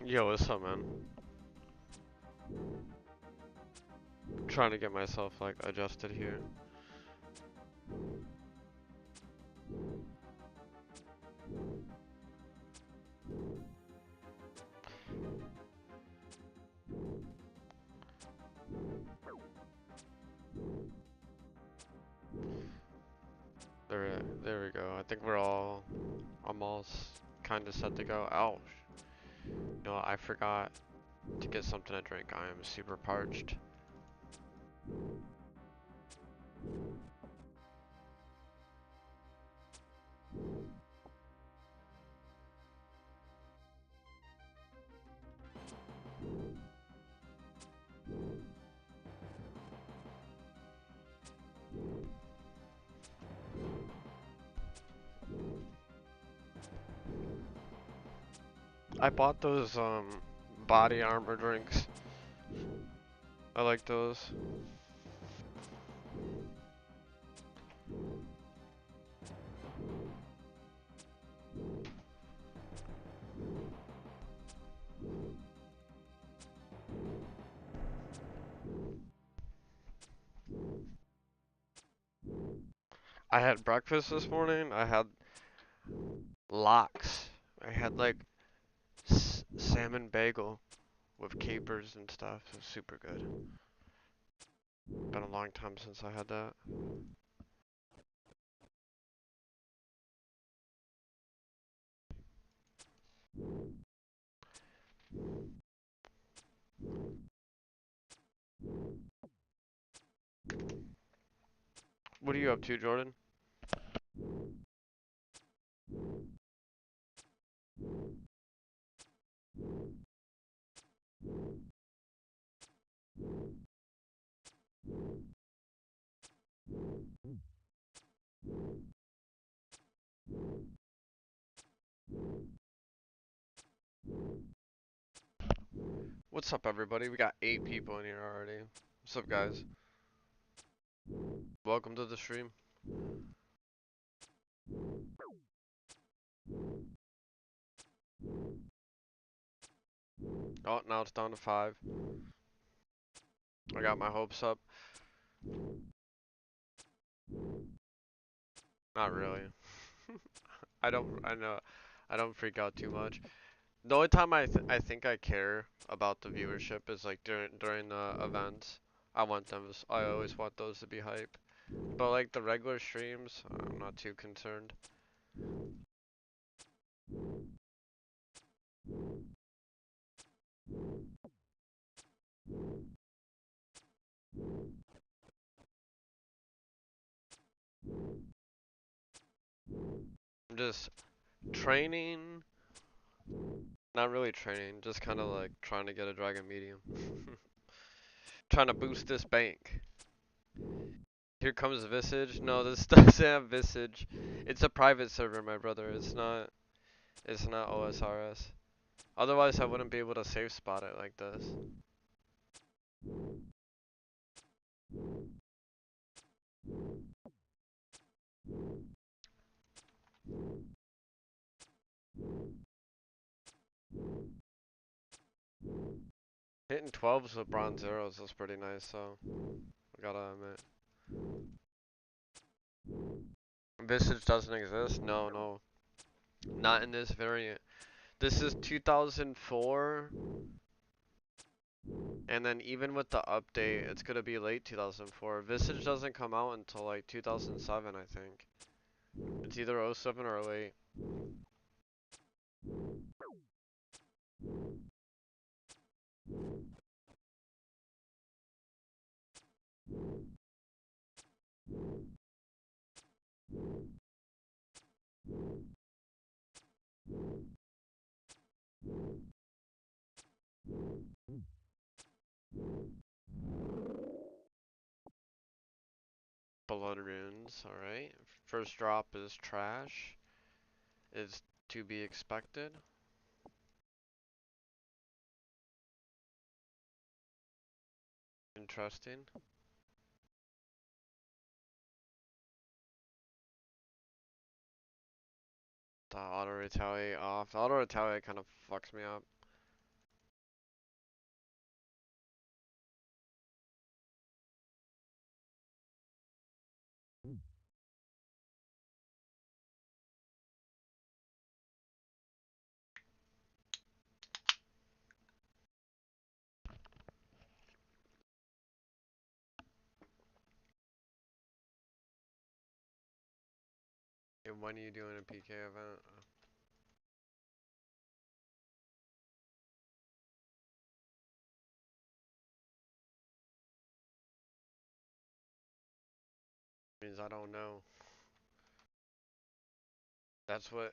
Yo, what's up, man? Trying to get myself like adjusted here. There we go. I think we're all almost kind of set to go. Ouch. You know, I forgot to get something to drink. I am super parched. I bought those body armor drinks. I like those. I had breakfast this morning. I had lox. I had like salmon bagel with capers and stuff. It was super good. Been a long time since I had that. What are you up to, Jordan? What's up, everybody? We got 8 people in here already. What's up, guys? Welcome to the stream. Oh, now it's down to 5. I got my hopes up. Not really. I know, I don't freak out too much. The only time I think I care about the viewership is like during the events. I always want those to be hype. But like the regular streams, I'm not too concerned. I'm just training, not really training, just kind of like trying to get a dragon medium. Trying to boost this bank. Here comes Visage. No, this doesn't have Visage. It's a private server, my brother. It's not OSRS. Otherwise, I wouldn't be able to safe spot it like this. Hitting 12s with bronze zeros is pretty nice, so I gotta admit. Visage doesn't exist? No, no. Not in this variant. This is 2004, and then even with the update, it's gonna be late 2004. Visage doesn't come out until like 2007, I think. It's either '07 or '08. Blood runes, alright. First drop is trash. Is to be expected. Interesting. The auto retaliate off. The auto retaliate kind of fucks me up. And when are you doing a PK event? Means I don't know. That's what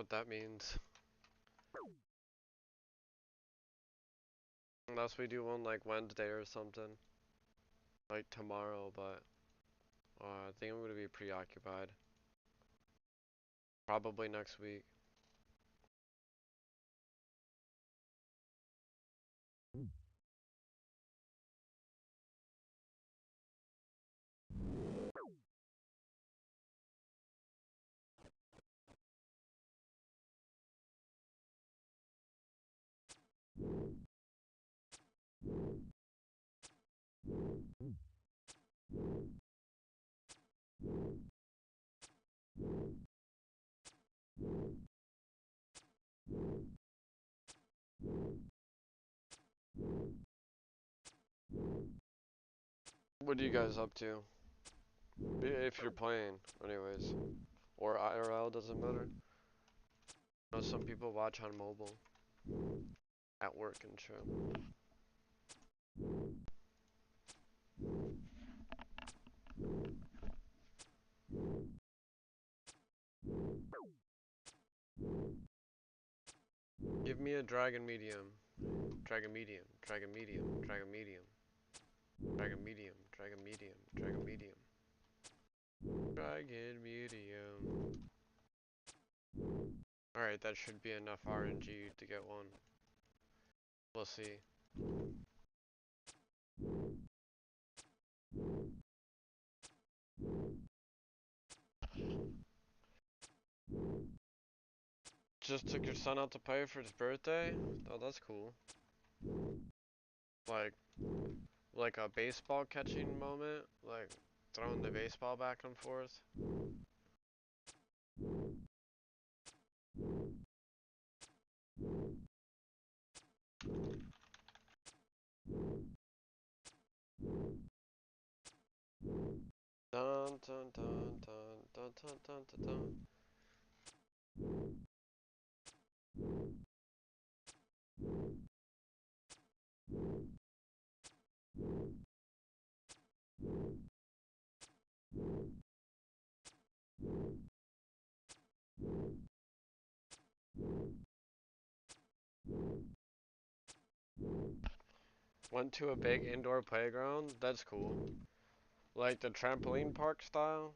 that means. Unless we do one like Wednesday or something. Like tomorrow, but I think I'm gonna be preoccupied. Probably next week. What are you guys up to? If you're playing, anyways. Or IRL, doesn't matter. I know some people watch on mobile. At work and shit. Give me a dragon medium. Dragon medium. Dragon medium. Dragon medium. Dragon medium. Dragon medium. Dragon medium. Dragon medium. Alright, that should be enough RNG to get one. We'll see. Just took your son out to play for his birthday? Oh, that's cool. Like, like a baseball catching moment? Like, throwing the baseball back and forth? Dun dun dun dun dun dun dun dun dun. Went to a big indoor playground? That's cool. Like the trampoline park style?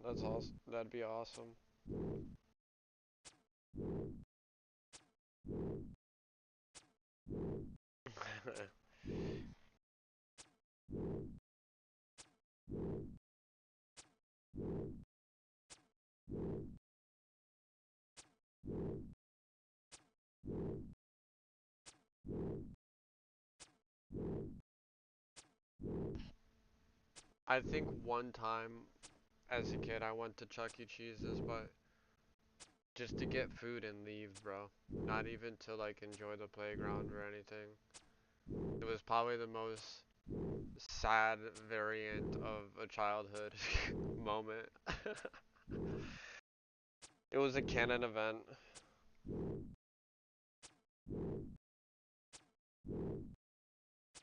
That's awesome. That'd be awesome. I think one time as a kid I went to Chuck E. Cheese's, but just to get food and leave, bro. Not even to like enjoy the playground or anything. It was probably the most sad variant of a childhood moment. It was a canon event.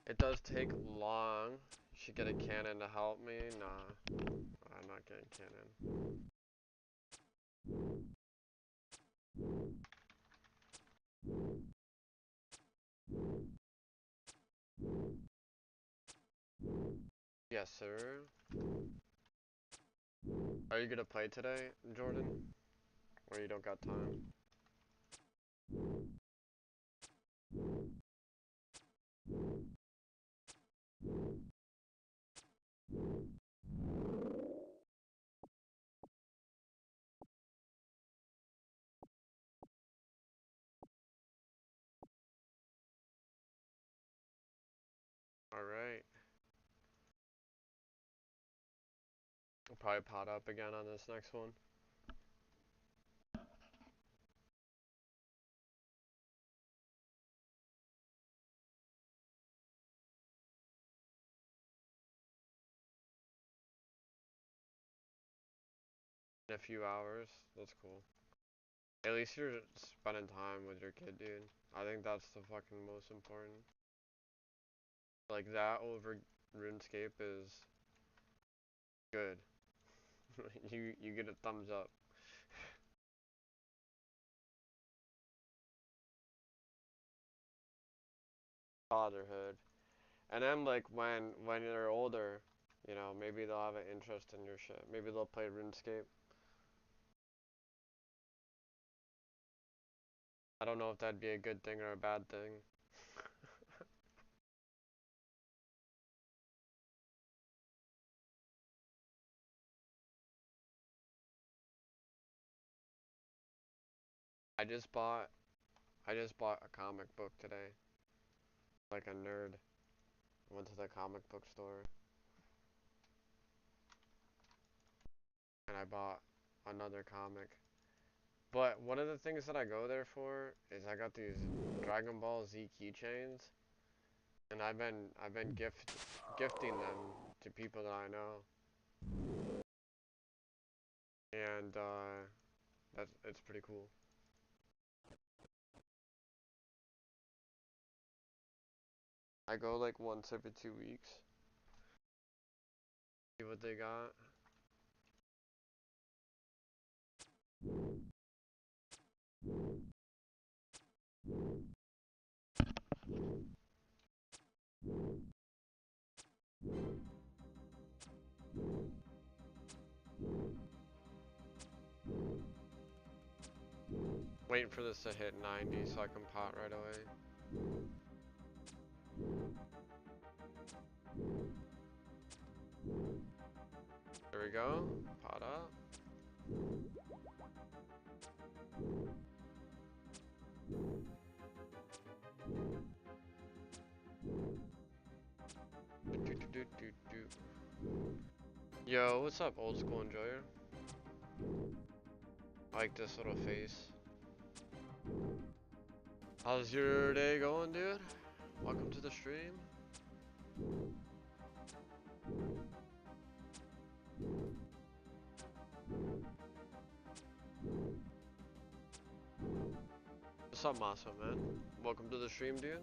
It does take long. Should get a cannon to help me. Nah, I'm not getting cannon. Yes, sir. Are you gonna play today, Jordan? Or you don't got time? Alright. I'll probably pot up again on this next one. In a few hours. That's cool. At least you're spending time with your kid, dude. I think that's the fucking most important. Like, that over RuneScape is good. you get a thumbs up. Fatherhood. And then like when they're older, you know, maybe they'll have an interest in your shit. Maybe they'll play RuneScape. I don't know if that'd be a good thing or a bad thing. I just bought I just bought a comic book today. Like a nerd. I went to the comic book store and I bought another comic. But one of the things that I go there for is I got these Dragon Ball Z keychains and I've been gifting them to people that I know. And it's pretty cool. I go like once every 2 weeks. See what they got. Waiting for this to hit 90 so I can pot right away. There we go. Pot up. Yo, what's up, old school enjoyer? I like this little face. How's your day going, dude? Welcome to the stream. What's up, Maso, man? Welcome to the stream, dude.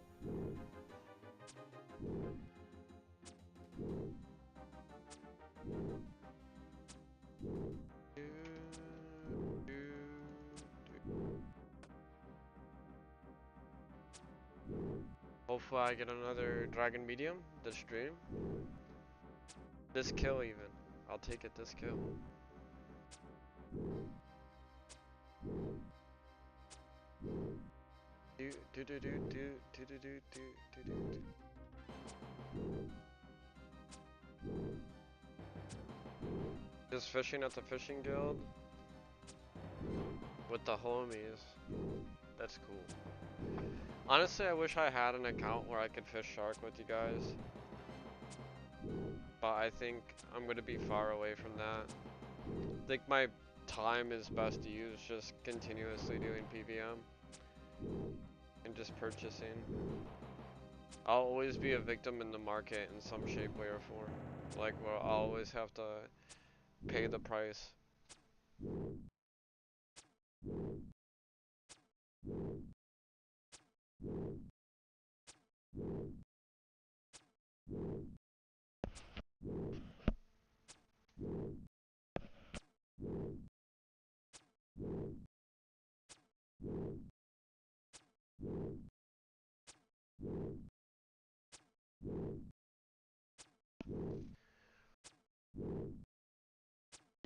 Hopefully I get another Dragon Medium this stream. This kill even. I'll take it this kill. Just fishing at the fishing guild with the homies. That's cool. Honestly, I wish I had an account where I could fish shark with you guys. But I think I'm gonna be far away from that. I think my time is best to use just continuously doing PVM and just purchasing. I'll always be a victim in the market in some shape, way, or form. Like, where I'll always have to pay the price.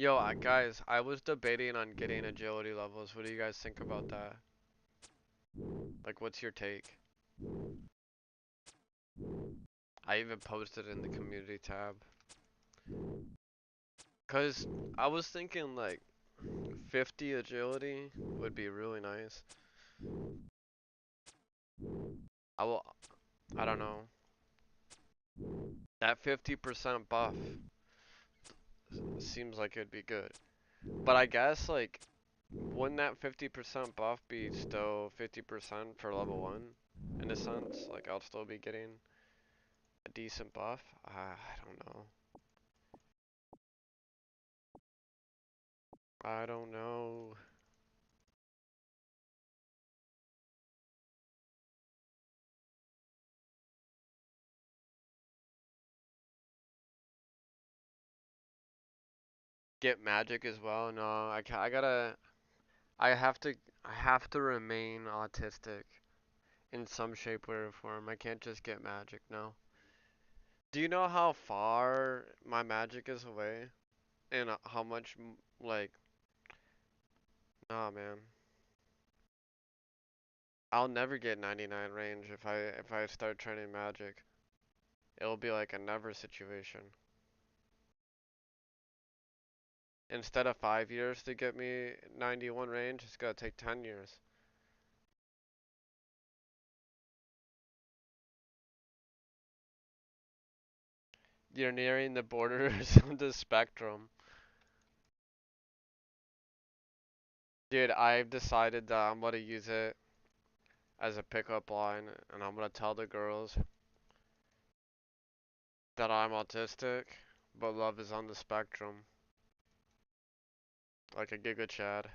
Yo, guys, I was debating on getting agility levels. What do you guys think about that? Like, what's your take? I even posted in the community tab. Cause I was thinking like 50 agility would be really nice. I will, I don't know. That 50% buff seems like it'd be good. But I guess like, wouldn't that 50% buff be still 50% for level 1? In a sense, like I'll still be getting a decent buff? I don't know. I don't know. Get magic as well? No, I have to, I have to remain autistic in some shape, way, or form. I can't just get magic, no. Do you know how far my magic is away? And how much, like, nah, man. I'll never get 99 range if I start training magic. It'll be like a never situation. Instead of 5 years to get me 91 range, it's gonna take 10 years. You're nearing the borders of the spectrum. Dude, I've decided that I'm gonna use it as a pickup line, and I'm gonna tell the girls that I'm autistic, but love is on the spectrum, like a Giga Chad.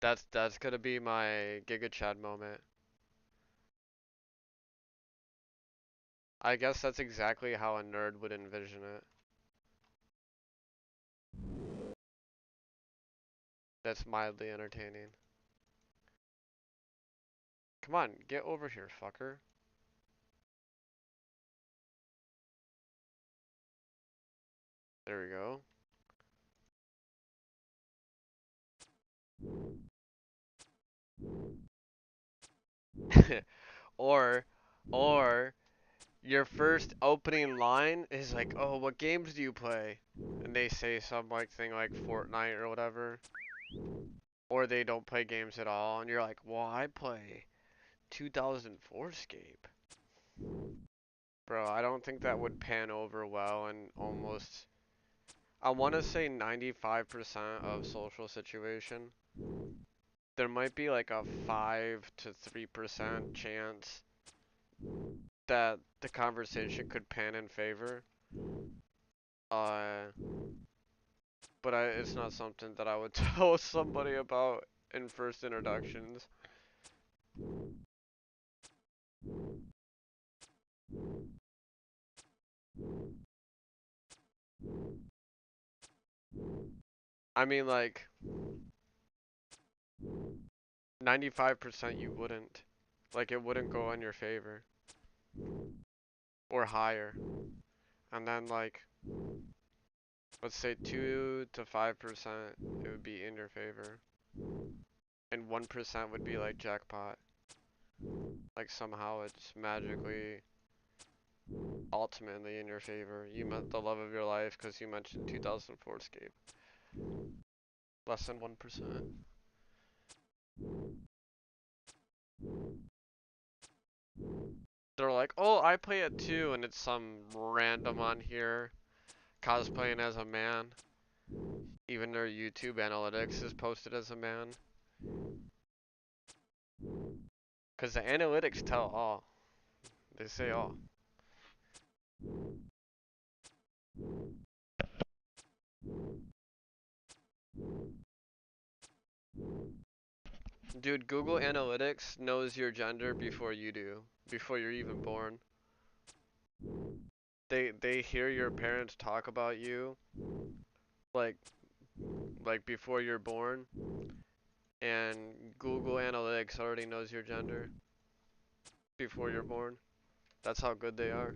That's gonna be my Giga Chad moment. I guess that's exactly how a nerd would envision it. That's mildly entertaining. Come on, get over here, fucker. There we go. Or, or your first opening line is like, "Oh, what games do you play?" And they say some like thing like Fortnite or whatever, or they don't play games at all, and you're like, "Well, I play 2004 Scape." Bro, I don't think that would pan over well in almost, I want to say 95% of social situation. There might be like a 5 to 3% chance that the conversation could pan in favor. Uh, but it's not something that I would tell somebody about in first introductions. I mean, like, 95% you wouldn't. Like, it wouldn't go in your favor. Or higher. And then, like, let's say 2 to 5% it would be in your favor. And 1% would be like jackpot. Like, somehow it's magically, ultimately in your favor. You met the love of your life because you mentioned 2004 Escape. Less than 1%. They're like, oh, I play it too, and it's some random on here cosplaying as a man. Even their YouTube analytics is posted as a man. Because the analytics tell all. They say all. Dude, Google Analytics knows your gender before you do. Before you're even born. They hear your parents talk about you like before you're born, and Google Analytics already knows your gender before you're born. That's how good they are.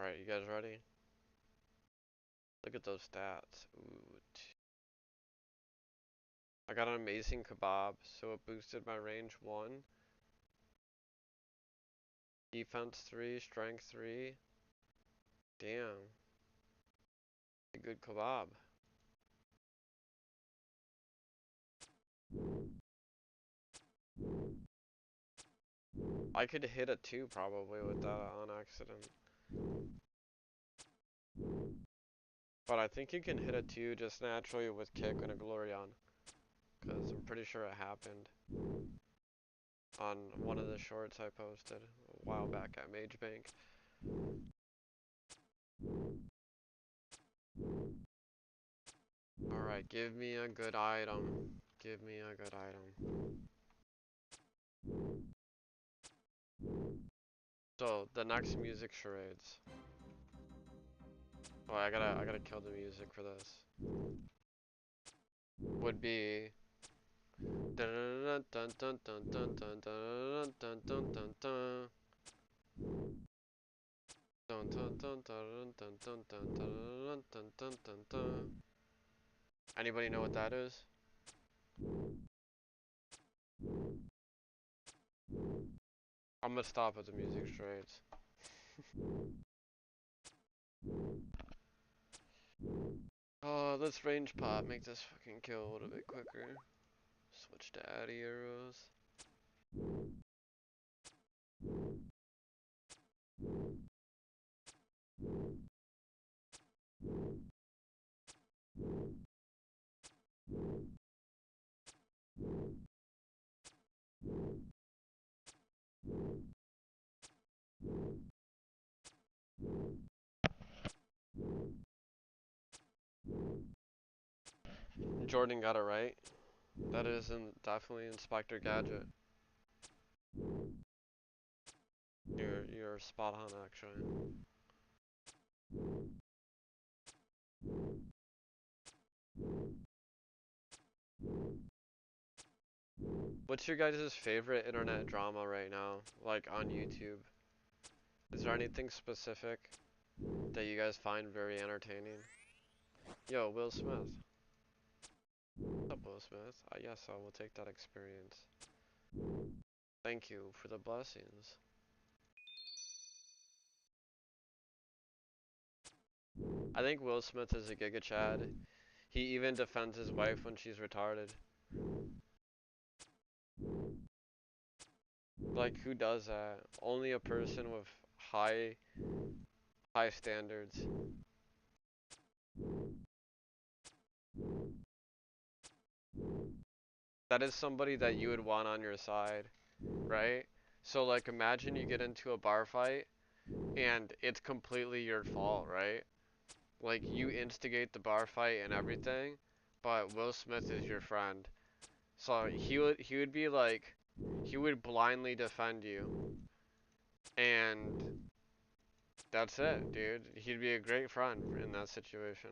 Alright, you guys ready? Look at those stats. Ooh. I got an amazing kebab, so it boosted my range 1. Defense 3, strength 3. Damn. A good kebab. I could hit a 2 probably with that on accident. But I think you can hit a 2 just naturally with kick and a Glorion. Because I'm pretty sure it happened on one of the shorts I posted a while back at Mage Bank. Alright, give me a good item. Give me a good item. So, the next music charades. Oh, I gotta kill the music for this. Would be dun dun dun dun dun dun dun dun dun dun dun. Dun dun dun dun dun dun dun dun dun dun dun dun. Anybody know what that is? I'm gonna stop at the music charades. Oh, let's range pop, make this fucking kill a little bit quicker. Switch to Addy arrows. Jordan got it right. That is definitely Inspector Gadget. You're spot on actually. What's your guys' favorite internet drama right now, like on YouTube? Is there anything specific that you guys find very entertaining? Yo, Will Smith. What's up, Will Smith? Yes, I will take that experience. Thank you for the blessings. I think Will Smith is a Giga Chad. He even defends his wife when she's retarded. Like, who does that? Only a person with high standards. That is somebody that you would want on your side, right? So like imagine you get into a bar fight and it's completely your fault, right? Like you instigate the bar fight and everything, but Will Smith is your friend. So he would be like he would blindly defend you. And that's it, dude. He'd be a great friend in that situation.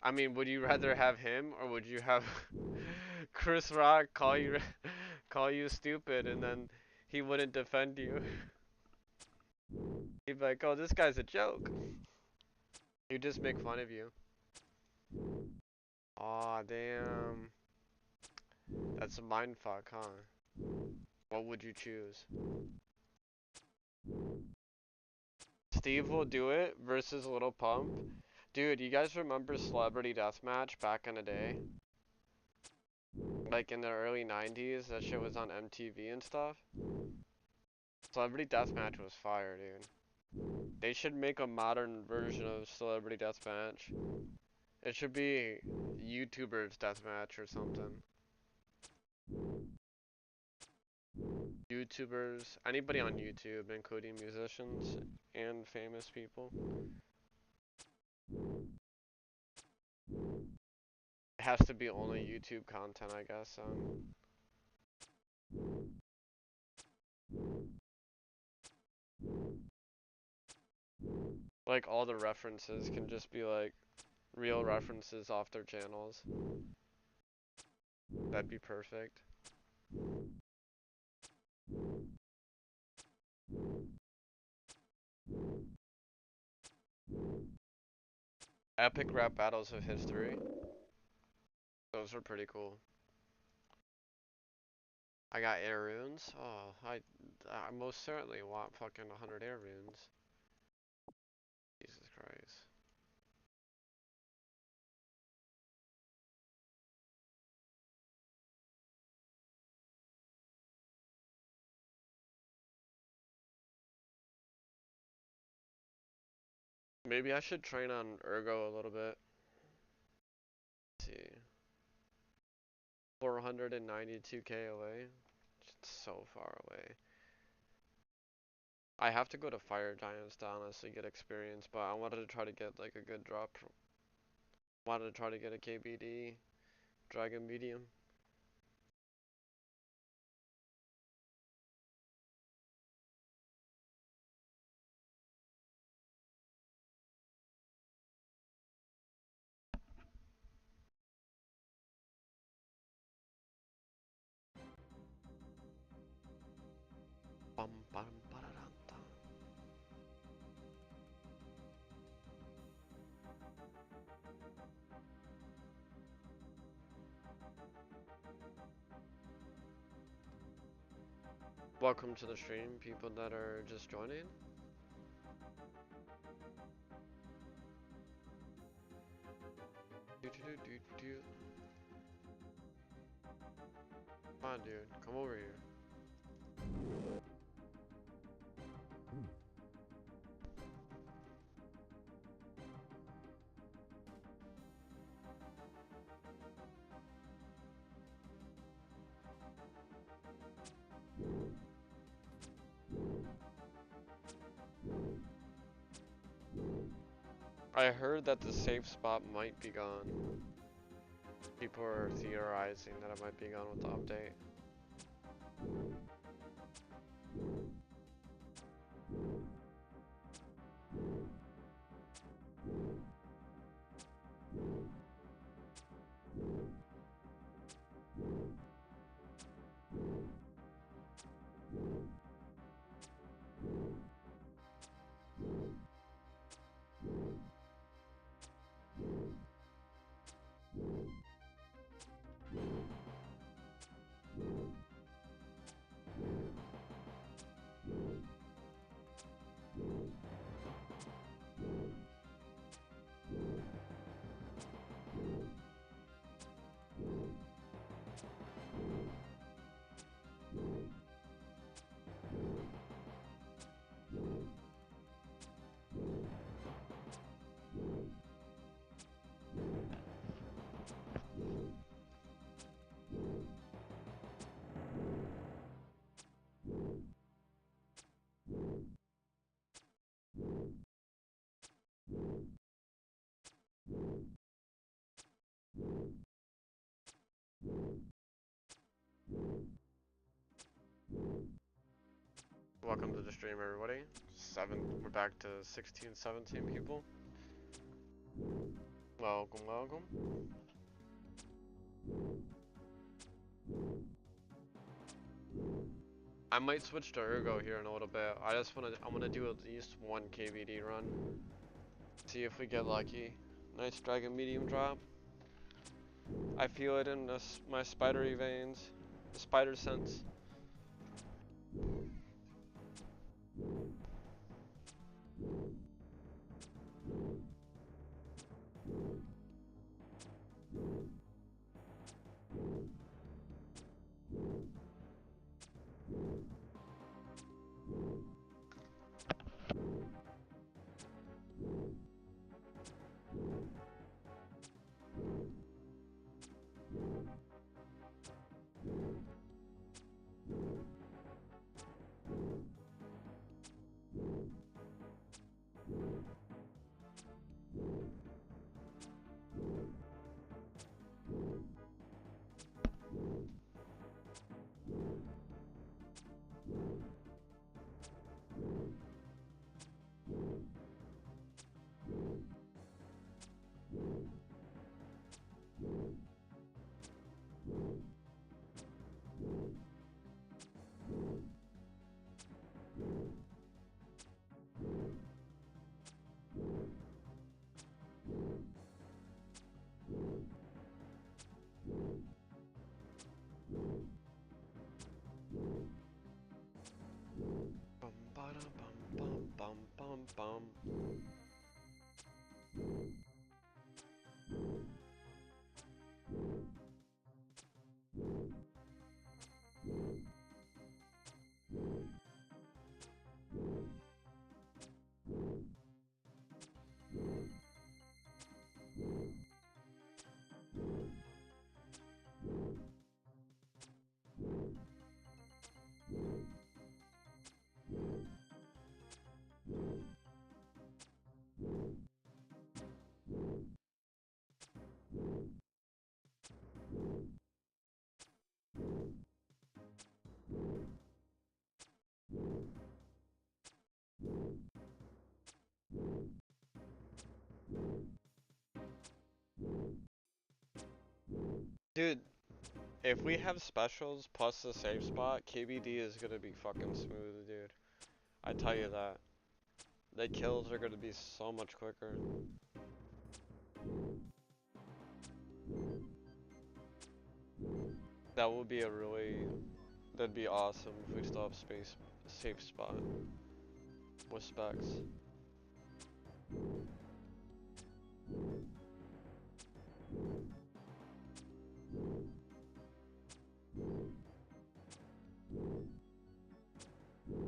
I mean, would you rather have him or would you have Chris Rock call you stupid and then he wouldn't defend you? He'd be like, "Oh, this guy's a joke." He'd just make fun of you. Aw, damn. That's a mind fuck, huh? What would you choose? Steve will do it versus Little Pump. Dude, you guys remember Celebrity Deathmatch back in the day? Like in the early 90s, that shit was on MTV and stuff. Celebrity Deathmatch was fire, dude. They should make a modern version of Celebrity Deathmatch. It should be YouTubers Deathmatch or something. YouTubers, anybody on YouTube, including musicians and famous people. It has to be only YouTube content, I guess. Like all the references can just be like real references off their channels. That'd be perfect. Epic rap battles of history. Those are pretty cool. I got air runes. Oh, I most certainly want fucking 100 air runes. Jesus Christ. Maybe I should train on Ergo a little bit. Let's see. 492k away. It's so far away. I have to go to Fire Giants to honestly get experience, but I wanted to try to get like a good drop. Wanted to try to get a KBD Dragon Medium. Bum, bum, ba-da-dum-dum. Welcome to the stream, people that are just joining. Do, do, do, do, do. Come on, dude, come over here. I heard that the safe spot might be gone. People are theorizing that it might be gone with the update. Welcome to the stream, everybody. We're back to 16, 17 people. Welcome, welcome. I might switch to Ergo here in a little bit. I wanna do at least one KVD run. See if we get lucky. Nice Dragon Medium drop. I feel it in my spidery veins. The spider sense. Bum bum bum bum. Dude, if we have specials plus the safe spot, KBD is gonna be fucking smooth, dude. I tell you that. The kills are gonna be so much quicker. That would be that'd be awesome if we still have safe spot with specs.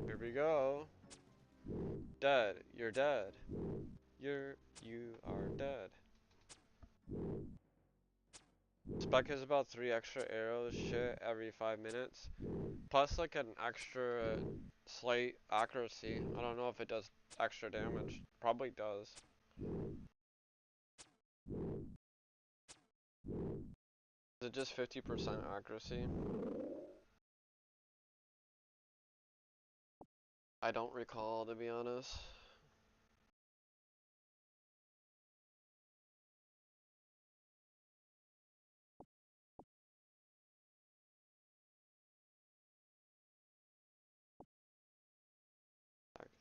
Here we go. Dead. You're dead. You are dead. Spec is about 3 extra arrows shit every 5 minutes. Plus like an extra slight accuracy. I don't know if it does extra damage. Probably does. Is it just 50% accuracy? I don't recall, to be honest.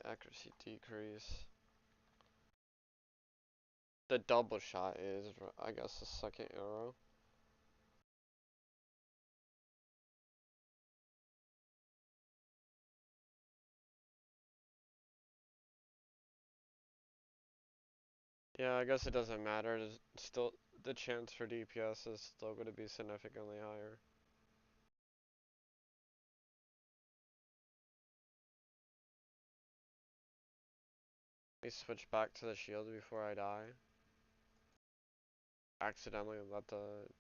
Accuracy decrease. The double shot is, I guess, the second arrow. Yeah, I guess it doesn't matter. It's still, the chance for DPS is still going to be significantly higher. Let me switch back to the shield before I die. Accidentally let the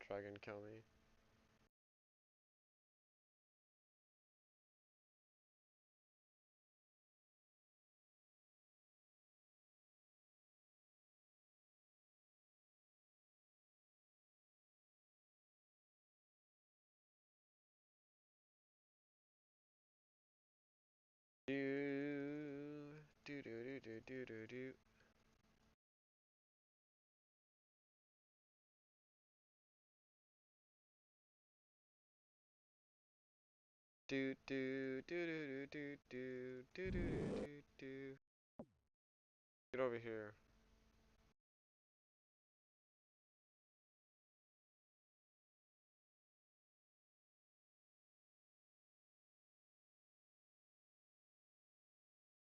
dragon kill me. Do do do do do do do. Do do do do do do do do do do. Get over here.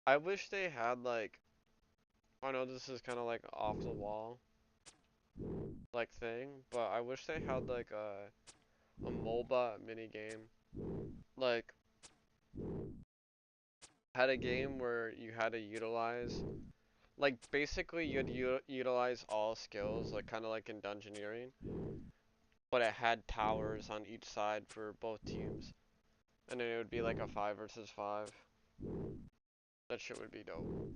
I wish they had like, I know this is kind of like off the wall like thing, but I wish they had like a MOBA mini game. Like had a game where you had to utilize, like basically you'd utilize all skills, like kind of like in Dungeoneering, but it had towers on each side for both teams, and then it would be like a 5 versus 5. That shit would be dope.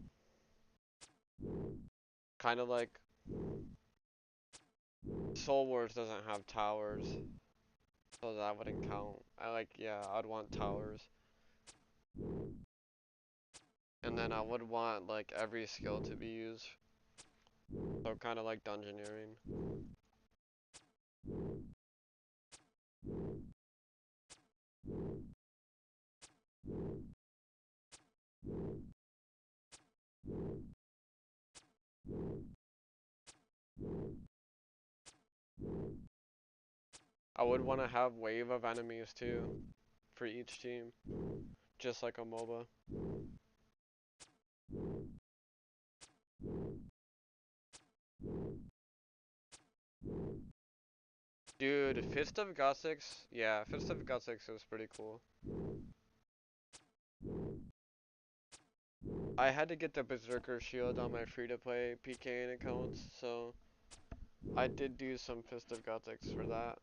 Kind of like Soul Wars doesn't have towers, so that wouldn't count. Yeah, I'd want towers. And then I would want like every skill to be used. So kind of like Dungeoneering. I would want to have wave of enemies too for each team, just like a MOBA. Dude, Fist of Gothix, yeah, Fist of Gothix was pretty cool. I had to get the Berserker Shield on my free-to-play PKing accounts, so I did do some Fist of Gothix for that.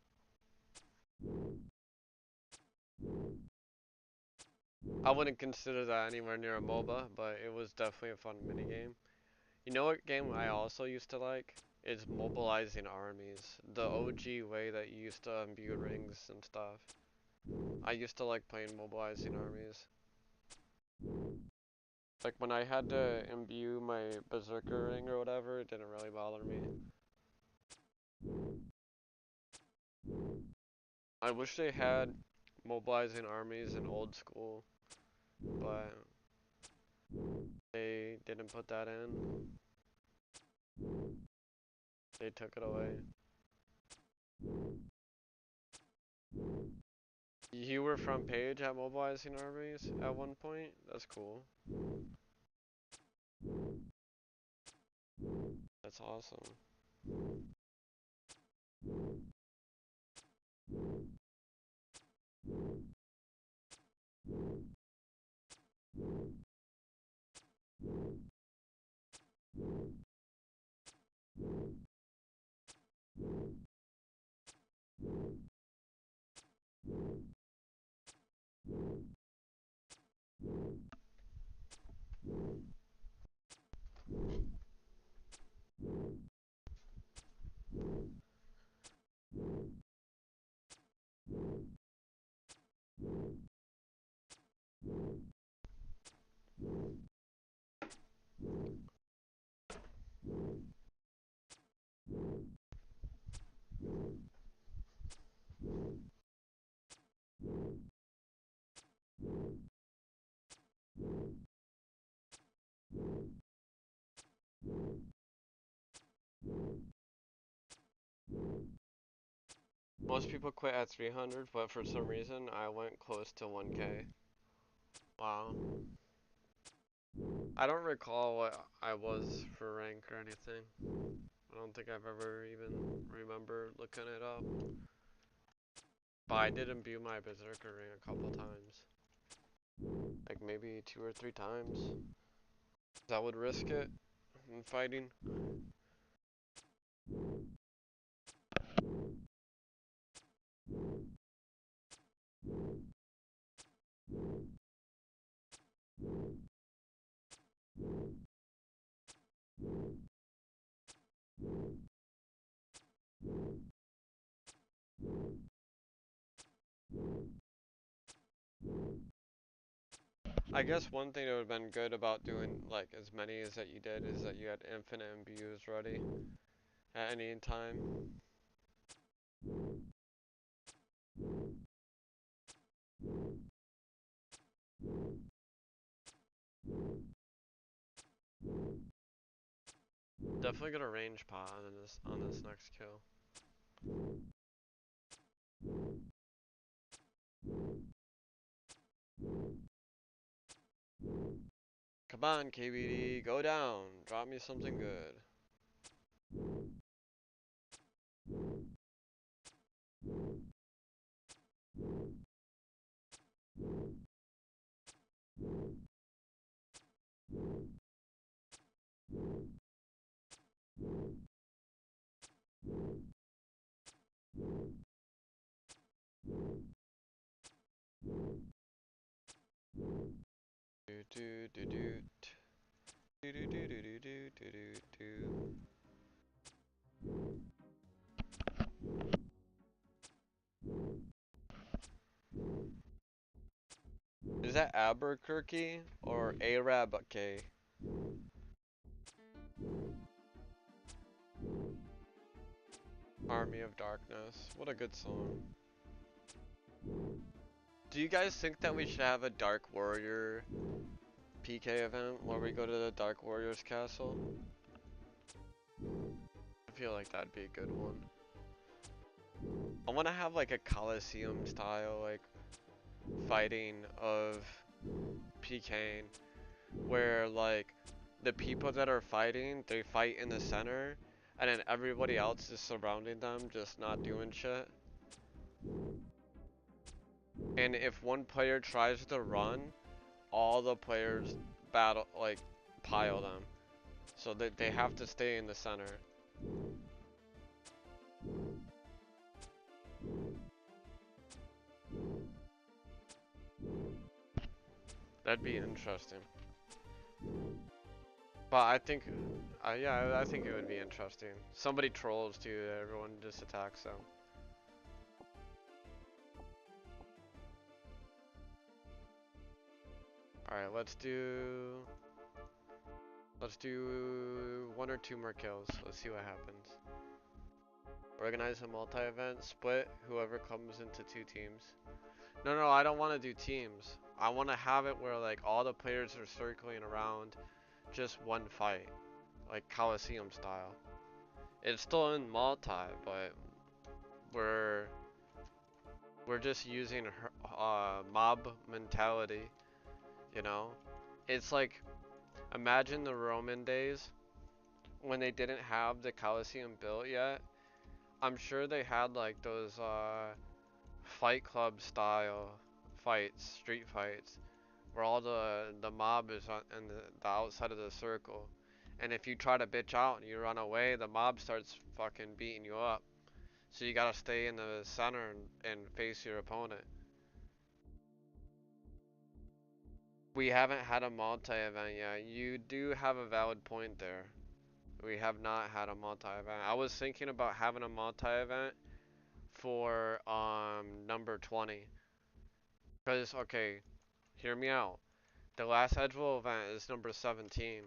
I wouldn't consider that anywhere near a MOBA, but it was definitely a fun minigame. You know what game I also used to like? Is mobilizing armies. The OG way that you used to imbue rings and stuff. I used to like playing mobilizing armies. Like when I had to imbue my Berserker ring or whatever, it didn't really bother me. I wish they had mobilizing armies in old school, but they didn't put that in. They took it away. You were front page at mobilizing armies at one point? That's cool. That's awesome. Most people quit at 300, but for some reason I went close to 1K. Wow. I don't recall what I was for rank or anything. I don't think I've ever even remember looking it up. But I did imbue my Berserker ring a couple times. Like maybe 2 or 3 times. 'Cause I would risk it in fighting. I guess one thing that would have been good about doing like as many as that you did is that you had infinite imbues ready at any time. Definitely get a range pot on this next kill. Come on, KBD, go down. Drop me something good. Do do do do do do do do do do do do. Is that Albuquerque or Arab K? Army of Darkness. What a good song. Do you guys think that we should have a Dark Warrior PK event where we go to the Dark Warrior's castle? I feel like that'd be a good one. I want to have like a Coliseum style like fighting of PKing where like the people that are fighting, they fight in the center and then everybody else is surrounding them, just not doing shit. And if one player tries to run, all the players battle, like, pile them. So that they have to stay in the center. That'd be interesting. But I think, yeah, I think it would be interesting. Somebody trolls too, everyone just attacks them. Alright, let's do one or two more kills. Let's see what happens. Organize a multi-event, split whoever comes into two teams. No, I don't want to do teams. I want to have it where like all the players are circling around just one fight, like Coliseum style. It's still in multi, but we're just using mob mentality, you know? It's like, imagine the Roman days when they didn't have the Coliseum built yet. I'm sure they had like those Fight Club style fights, street fights, where all the mob is on in the outside of the circle. And if you try to bitch out and you run away, the mob starts fucking beating you up. So you gotta stay in the center and face your opponent. We haven't had a multi-event yet. You do have a valid point there. We have not had a multi-event. I was thinking about having a multi-event for number 20. Cause okay, hear me out. The last Edgewell event is number 17.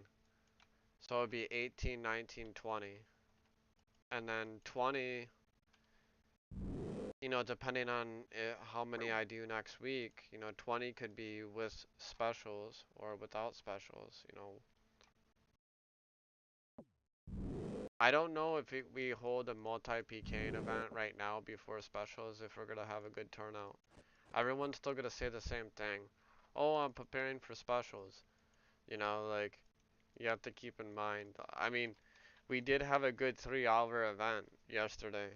So it'd be 18, 19, 20. And then 20, you know, depending on how many I do next week, you know, 20 could be with specials or without specials, you know. I don't know if we hold a multi-PKing event right now before specials if we're gonna have a good turnout. Everyone's still gonna say the same thing. Oh, I'm preparing for specials. You know, like, you have to keep in mind. I mean, we did have a good 3-hour event yesterday.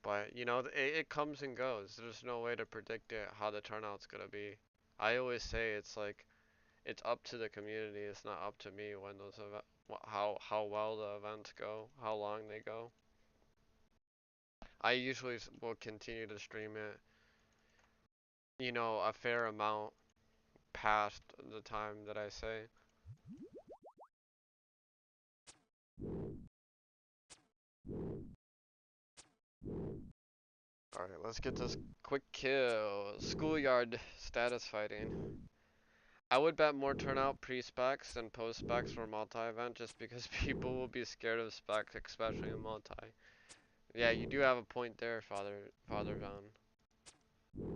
But, you know, it comes and goes. There's no way to predict it, how the turnout's gonna be. I always say it's like, it's up to the community. It's not up to me when those how well the events go, how long they go. I usually will continue to stream it, you know, a fair amount past the time that I say. Alright, let's get this quick kill. Schoolyard status fighting. I would bet more turnout pre-specs than post-specs for multi-event just because people will be scared of specs, especially in multi. Yeah, you do have a point there, Father John.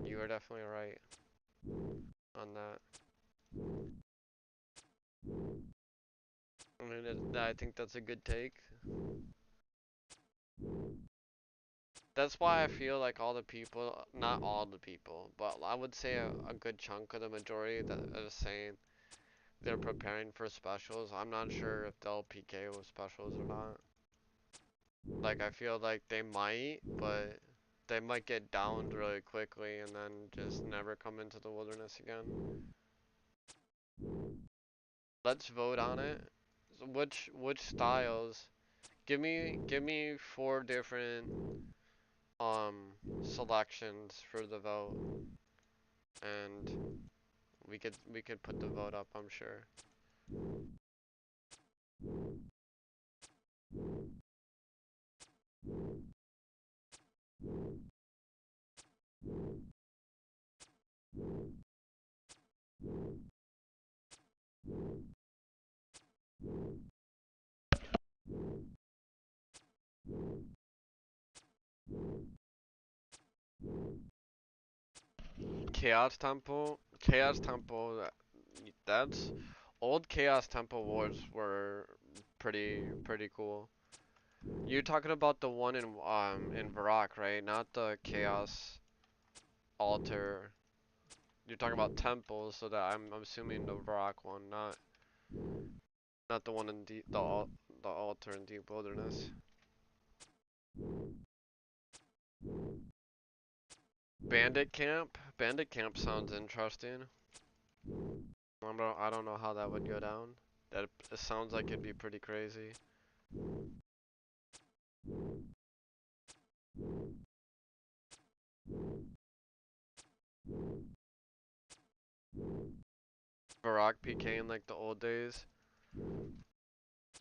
You are definitely right on that. I mean, I think that's a good take. That's why I feel like all the people, not all the people, but I would say a good chunk of the majority that is saying they're preparing for specials. I'm not sure if they'll PK with specials or not. Like, I feel like they might, but they might get downed really quickly and then just never come into the wilderness again. Let's vote on it. So which styles? Give me 4 different selections for the vote, and we could put the vote up, I'm sure. Chaos Temple. That's old Chaos Temple wars were pretty cool. You're talking about the one in Varrock, right? Not the Chaos Altar. You're talking about temples, so that I'm assuming the Varrock one, not the one in the altar in Deep Wilderness. Bandit Camp? Bandit Camp sounds interesting. I don't know how that would go down. It sounds like it'd be pretty crazy. Varrock PK in like the old days.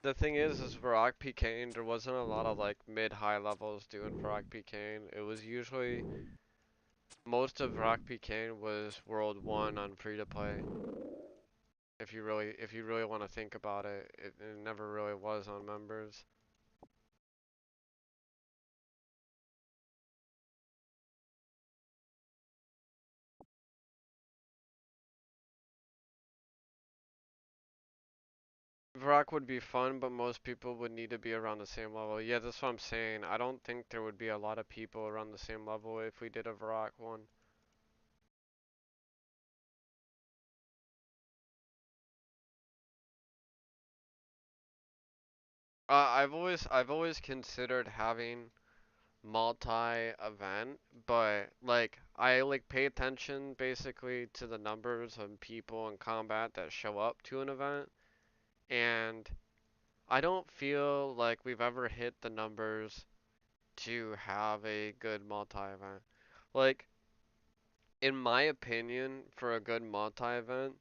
The thing is Varrock PKing, there wasn't a lot of like mid-high levels doing Varrock PKing. It was usually, most of Varrock PKing was World 1 on free to play. If you really want to think about it, it never really was on members. Varrock would be fun, but most people would need to be around the same level. Yeah, that's what I'm saying. I don't think there would be a lot of people around the same level if we did a Varrock one. I've always considered having multi-event, but like I like pay attention basically to the numbers of people in combat that show up to an event, and I don't feel like we've ever hit the numbers to have a good multi-event. Like, in my opinion, for a good multi-event,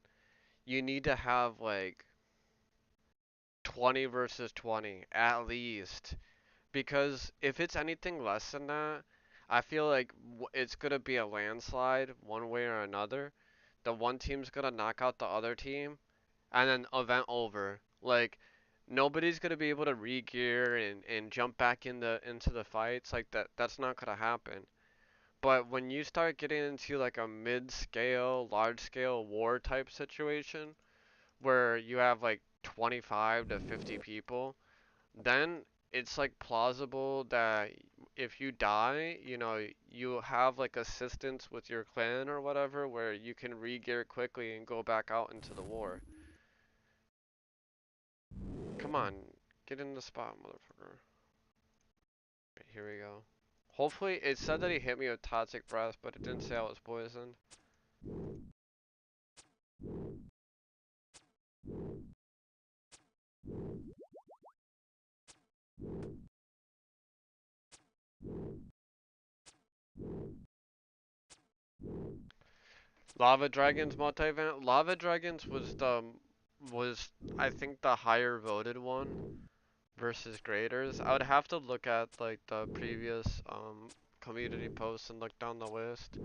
you need to have like 20 versus 20 at least. Because if it's anything less than that, I feel like it's gonna be a landslide one way or another. The one team's gonna knock out the other team, and then event over. Like nobody's gonna be able to re-gear and jump back into the fights. Like that's not gonna happen. But when you start getting into like a mid-scale, large-scale war type situation where you have like 25 to 50 people, then it's like plausible that if you die, you have like assistance with your clan or whatever where you can re-gear quickly and go back out into the war. Come on, get in the spot, motherfucker. Right, here we go. Hopefully, it said that he hit me with toxic breath, but it didn't say I was poisoned. Lava Dragons multi-event. Lava Dragons was I think the higher voted one versus Graders. I would have to look at like the previous community posts and look down the list.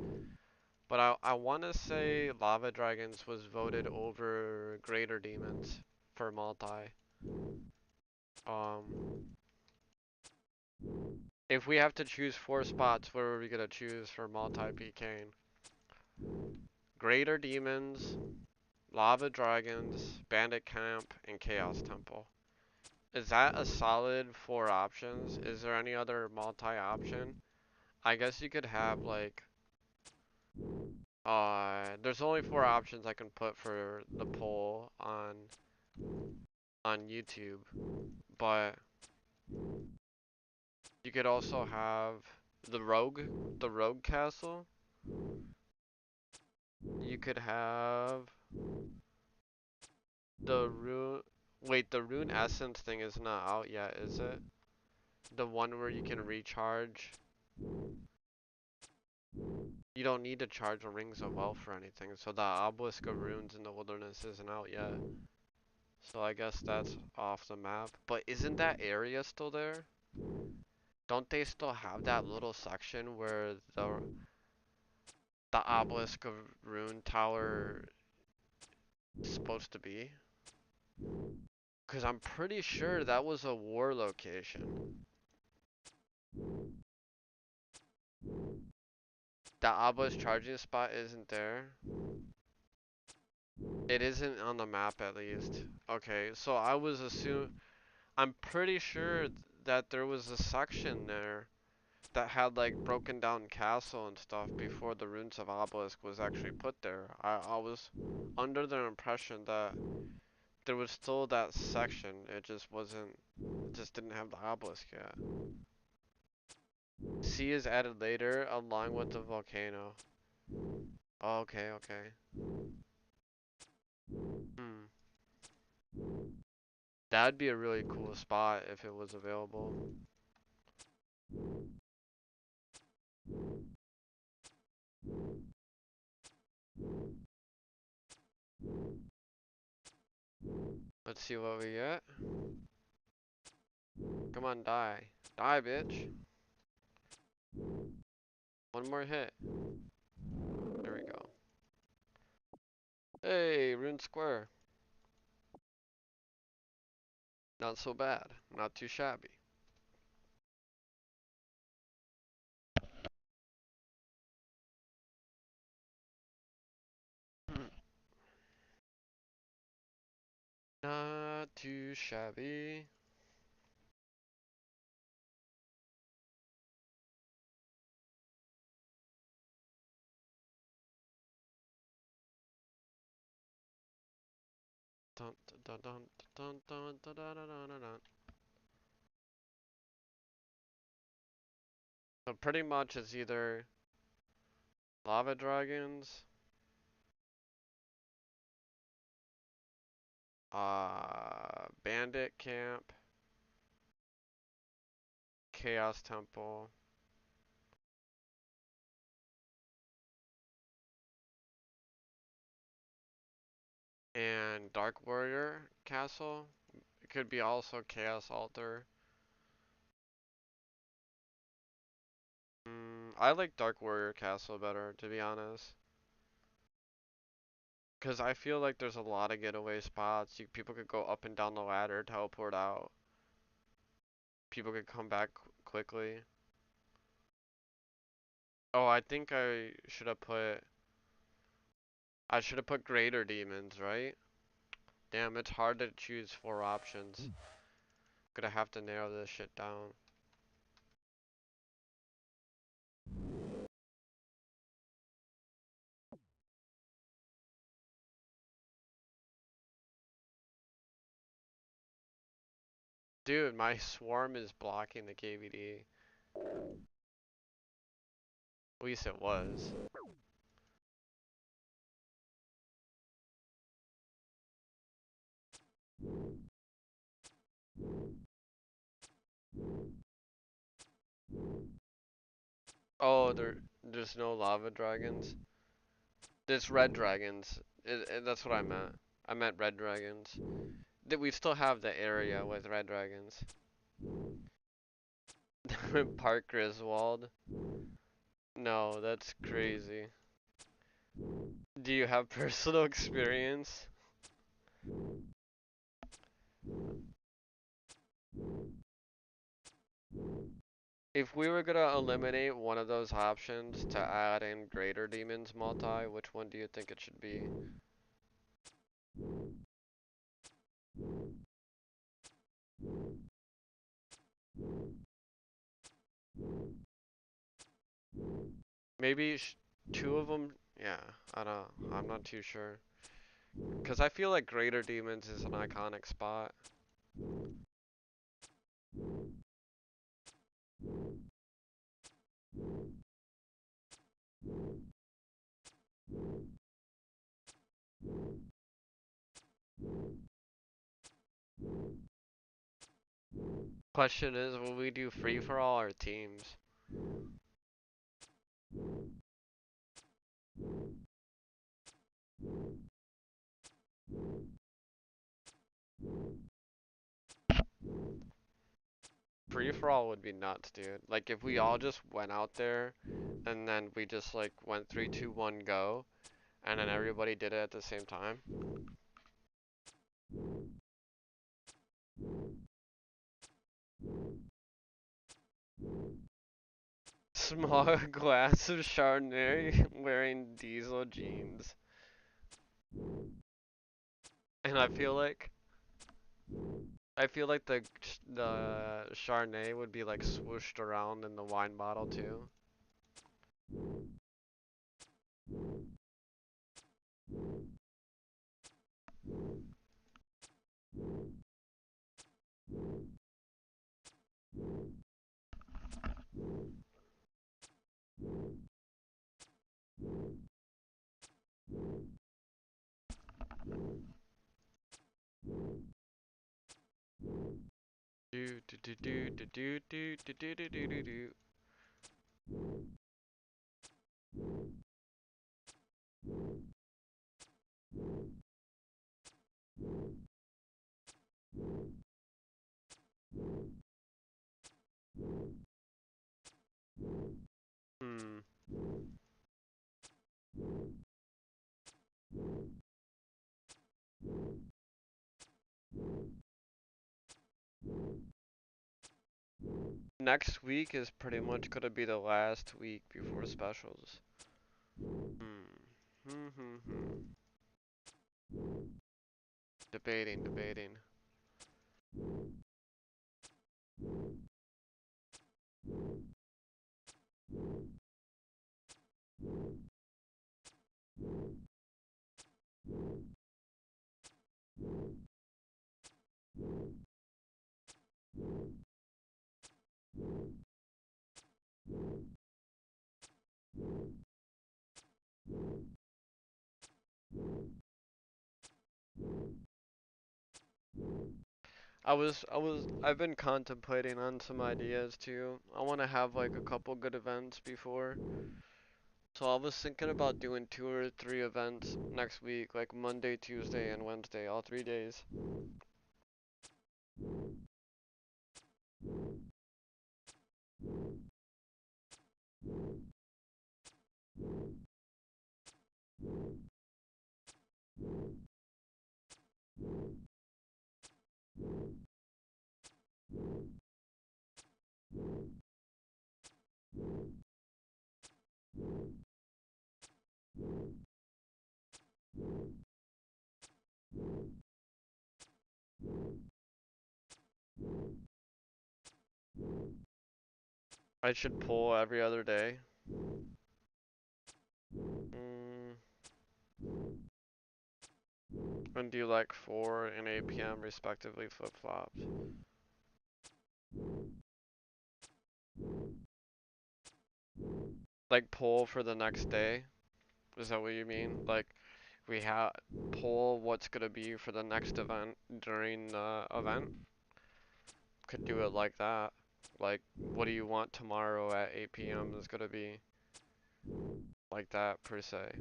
But I want to say Lava Dragons was voted over Greater Demons for multi. Um, if we have to choose 4 spots, what are we gonna choose for multi PKing? Greater Demons, Lava Dragons, Bandit Camp, and Chaos Temple. Is that a solid 4 options? Is there any other multi-option? I guess you could have like, there's only 4 options I can put for the poll on YouTube, but you could also have the Rogue Castle. You could have the Rune. Wait, the Rune Essence thing is not out yet, is it? The one where you can recharge. You don't need to charge a Rings of Wealth for anything, so the Obelisk of Runes in the Wilderness isn't out yet. So I guess that's off the map. But isn't that area still there? Don't they still have that little section where the Obelisk of Rune Tower is supposed to be? Because I'm pretty sure that was a war location. The obelisk charging spot isn't there. It isn't on the map at least. Okay, so I'm pretty sure that there was a section there that had like broken down castle and stuff before the runes of obelisk was actually put there. I was under the impression that there was still that section. It just wasn't. It just didn't have the obelisk yet. C is added later along with the volcano. Oh, okay, okay. Hmm. That'd be a really cool spot if it was available. Let's see what we get. Come on, die. Die, bitch. One more hit. There we go. Hey, Rune Square. Not so bad. Not too shabby. Not too shabby. Dun, dun, dun, dun, dun, dun, dun, dun, dun, dun, dun. So pretty much it's either lava dragons, bandit camp, chaos temple, and dark warrior castle. It could be also chaos altar. I like dark warrior castle better, to be honest. Because I feel like there's a lot of getaway spots. People could go up and down the ladder, teleport out. People could come back quickly. Oh, I think I should have put greater demons, right? Damn, it's hard to choose 4 options. Gonna have to narrow this shit down. Dude, my swarm is blocking the KVD. At least it was. Oh, there's no lava dragons. There's red dragons. That's what I meant. I meant red dragons. We still have the area with red dragons. Park Griswold. No, that's crazy. Do you have personal experience? If we were gonna eliminate one of those options to add in Greater Demons multi, which one do you think it should be? Maybe 2 of them? Yeah, I'm not too sure. Cause I feel like Greater Demons is an iconic spot. Question is, will we do free for all or teams? Free for all would be nuts, dude. Like if we all just went out there and then we just like went 3, 2, 1, go, and then everybody did it at the same time. Small glass of Chardonnay wearing diesel jeans. And I feel like the Chardonnay would be like swooshed around in the wine bottle too. Do do do do do do do do do do do do do. Hmm. Next week is pretty much gonna be the last week before specials. Hmm. Hmm. Hmm. Hmm. Debating, debating. I've been contemplating on some ideas too. I want to have like a couple good events before. So I was thinking about doing 2 or 3 events next week, like Monday, Tuesday, and Wednesday, all 3 days. I should pull every other day. Mm, and do like 4 and 8 p.m. respectively flip-flops. Like pull for the next day. Is that what you mean? Like we have pull what's gonna be for the next event during the event? Could do it like that. Like what do you want tomorrow at 8 p.m. is gonna be like that per se.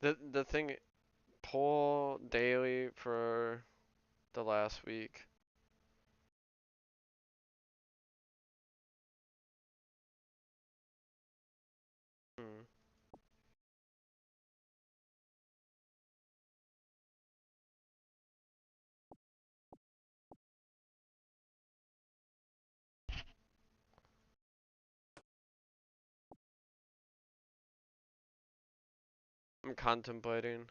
The thing pull daily for the last week. Hmm. I'm contemplating.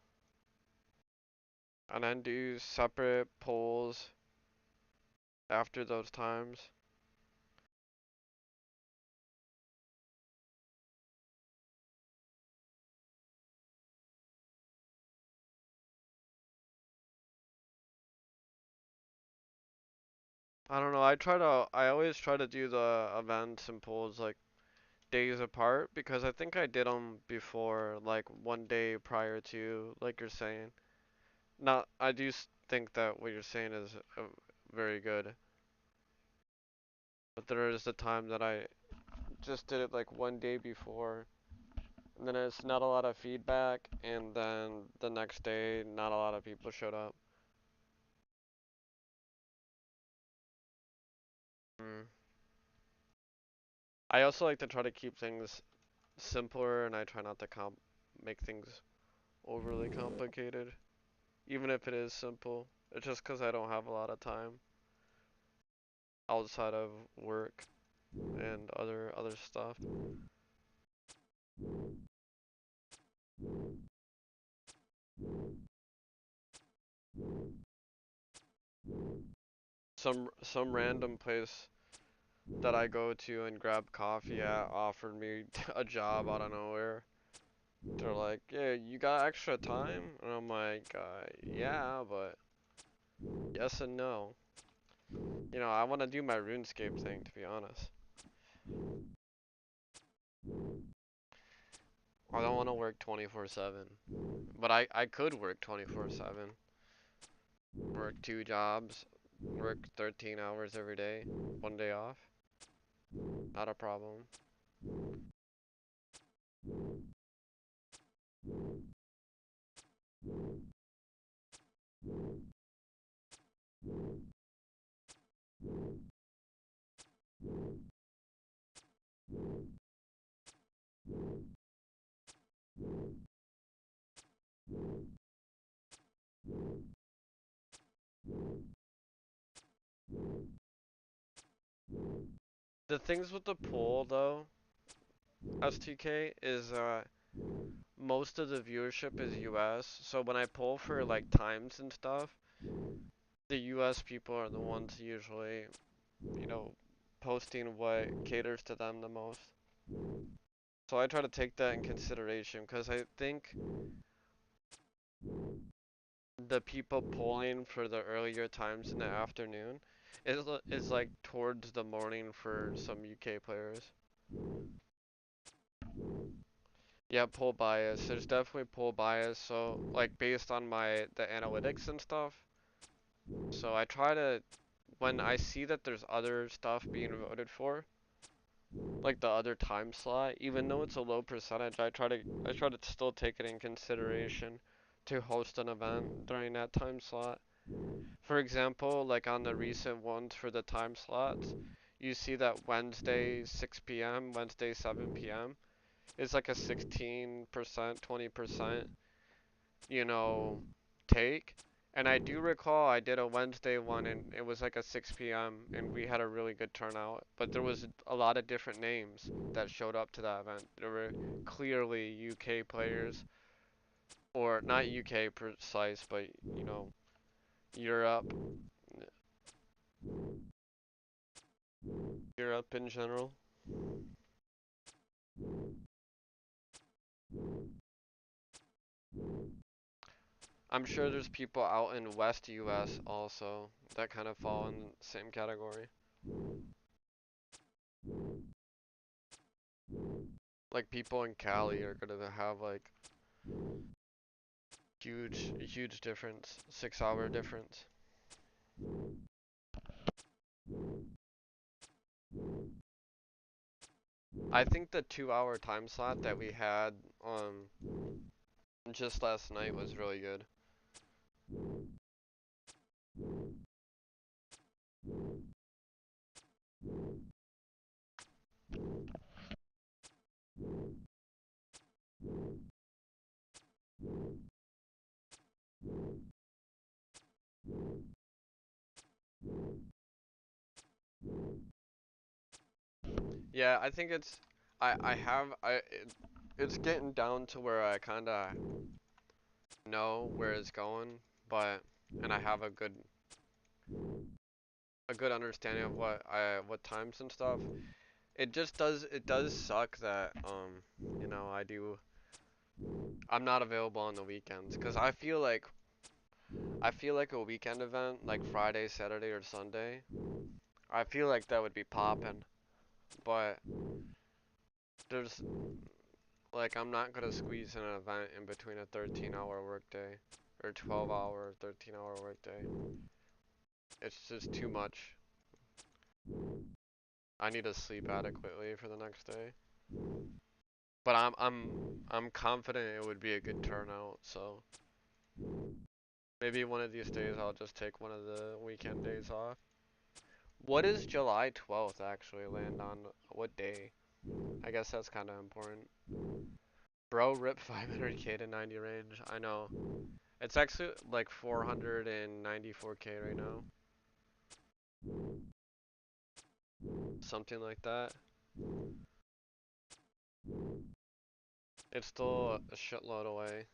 And then do separate polls after those times. I don't know. I always try to do the events and polls like days apart because I think I did them before, like one day prior to, like you're saying. Not, I do think that what you're saying is very good. But there is the time that I just did it like one day before, and then it's not a lot of feedback, and then the next day, not a lot of people showed up. Mm. I also like to try to keep things simpler, and I try not to make things overly complicated, even if it is simple. It's just 'cause I don't have a lot of time outside of work and other stuff. Some random place that I go to and grab coffee at offered me a job out of nowhere. They're like, "Yeah, you got extra time?" And I'm like, "Yeah, but yes and no." You know, I want to do my RuneScape thing, to be honest. I don't want to work 24/7. But I could work 24/7. Work 2 jobs, work 13 hours every day, 1 day off. Not a problem. The things with the poll though, STK, is most of the viewership is US. So when I poll for like times and stuff, the US people are the ones usually, you know, posting what caters to them the most. So I try to take that in consideration because I think the people polling for the earlier times in the afternoon is like towards the morning for some UK players. Yeah, poll bias. There's definitely poll bias. So like based on the analytics and stuff. So I try to, when I see that there's other stuff being voted for, like the other time slot, even though it's a low percentage, I try to still take it in consideration to host an event during that time slot. For example, like on the recent ones for the time slots, you see that Wednesday 6 p.m., Wednesday 7 p.m. is like a 16%, 20%, you know, take. And I do recall I did a Wednesday one and it was like a 6 p.m. and we had a really good turnout. But there was a lot of different names that showed up to that event. There were clearly UK players, or not UK precise, but you know, Europe, Europe in general. I'm sure there's people out in West US also that kind of fall in the same category. Like people in Cali are gonna have like huge difference, 6 hour difference. I think the 2 hour time slot that we had just last night was really good. Yeah, I think I have it's getting down to where I kind of know where it's going, but and I have a good understanding of what times and stuff. It does suck that you know I'm not available on the weekends because I feel like a weekend event like Friday, Saturday, or Sunday. I feel like that would be poppin', but there's like I'm not gonna squeeze in an event in between a 13-hour workday or 12-hour, 13-hour workday. It's just too much. I need to sleep adequately for the next day. But I'm confident it would be a good turnout, so maybe one of these days I'll just take one of the weekend days off. What does July 12th actually land on? What day? I guess that's kind of important. Bro, rip 500k to 90 range. I know. It's actually like 494k right now. Something like that. It's still a shitload away.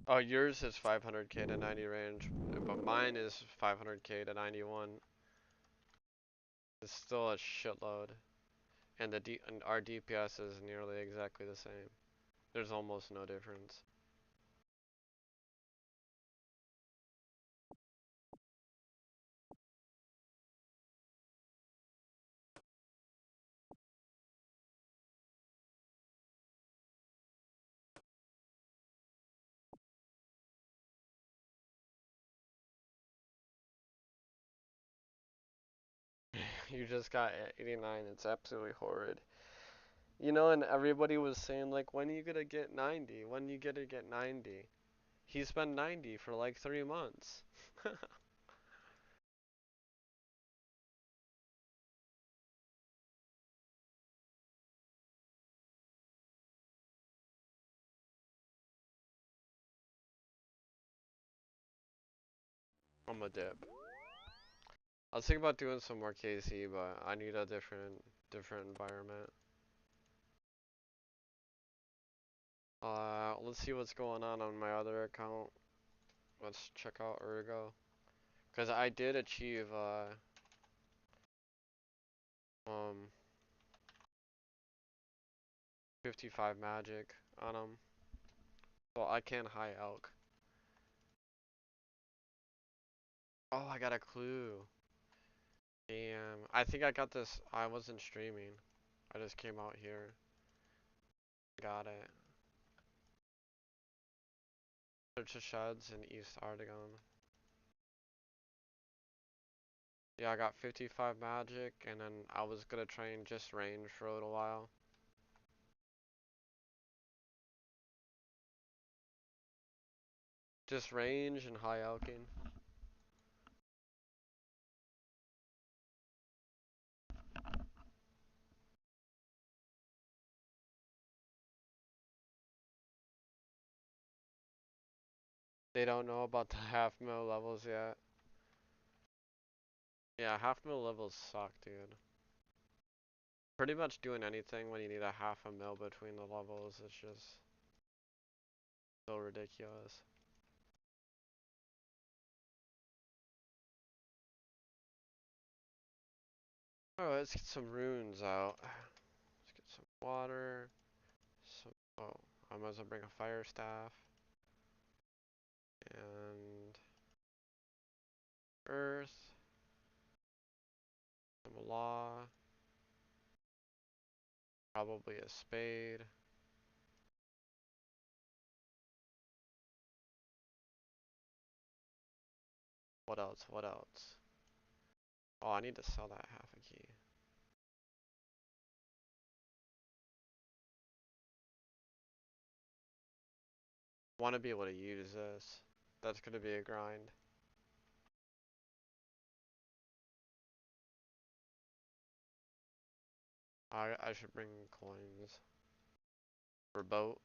Oh, yours is 500k to 90 range, but mine is 500k to 91. It's still a shitload. And and our DPS is nearly exactly the same. There's almost no difference. You just got 89. It's absolutely horrid. You know, and everybody was saying like, when are you gonna get 90? When are you gonna get 90? He's been 90 for like 3 months. I'm a dip. I was thinking about doing some more KC, but I need a different environment. Let's see what's going on my other account. Let's check out Ergo. Cause I did achieve um 55 magic on him. So I can high elk. Oh, I got a clue. Damn. I think I got this. I wasn't streaming. I just came out here. Got it. Search the sheds in East Artigon. Yeah, I got 55 magic, and then I was gonna train just range for a little while. Just range and high elking. They don't know about the half mil levels yet. Yeah, half mil levels suck, dude. Pretty much doing anything when you need a half a mil between the levels is just so ridiculous. Alright, let's get some runes out. Let's get some water. Some, oh, I might as well bring a fire staff. And earth. Some law. Probably a spade. What else? What else? Oh, I need to sell that half a key. Want to be able to use this. That's gonna be a grind. I should bring coins for boat.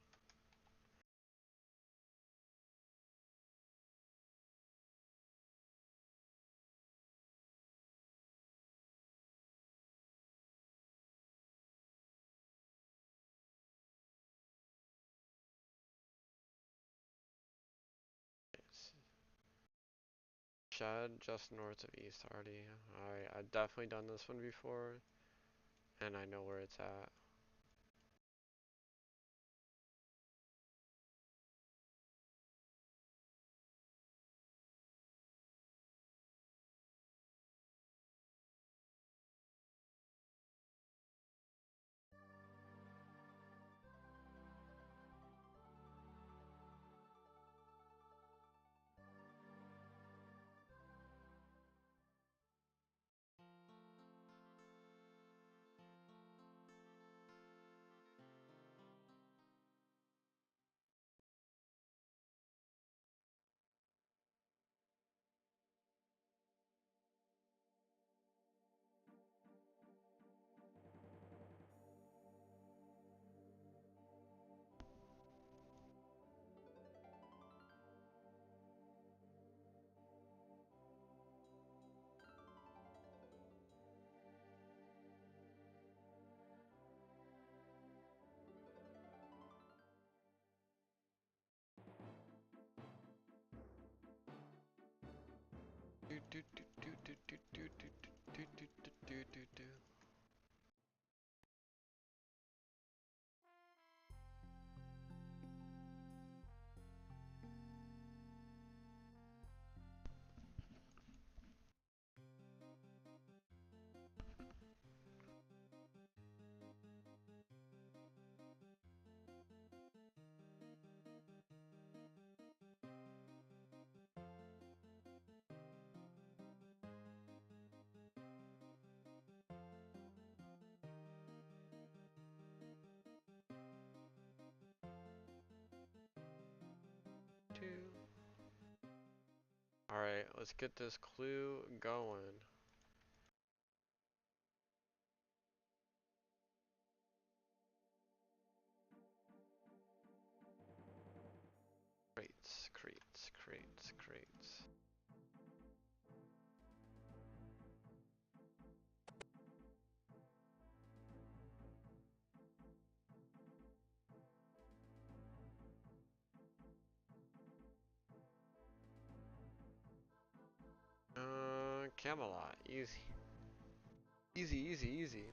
Shed just north of East Hardy. I've definitely done this one before, and I know where it's at. Do do do do do do do do do do do do do. Alright, let's get this clue going. Crates, crates, crates, crates. Camelot, easy. Easy, easy, easy.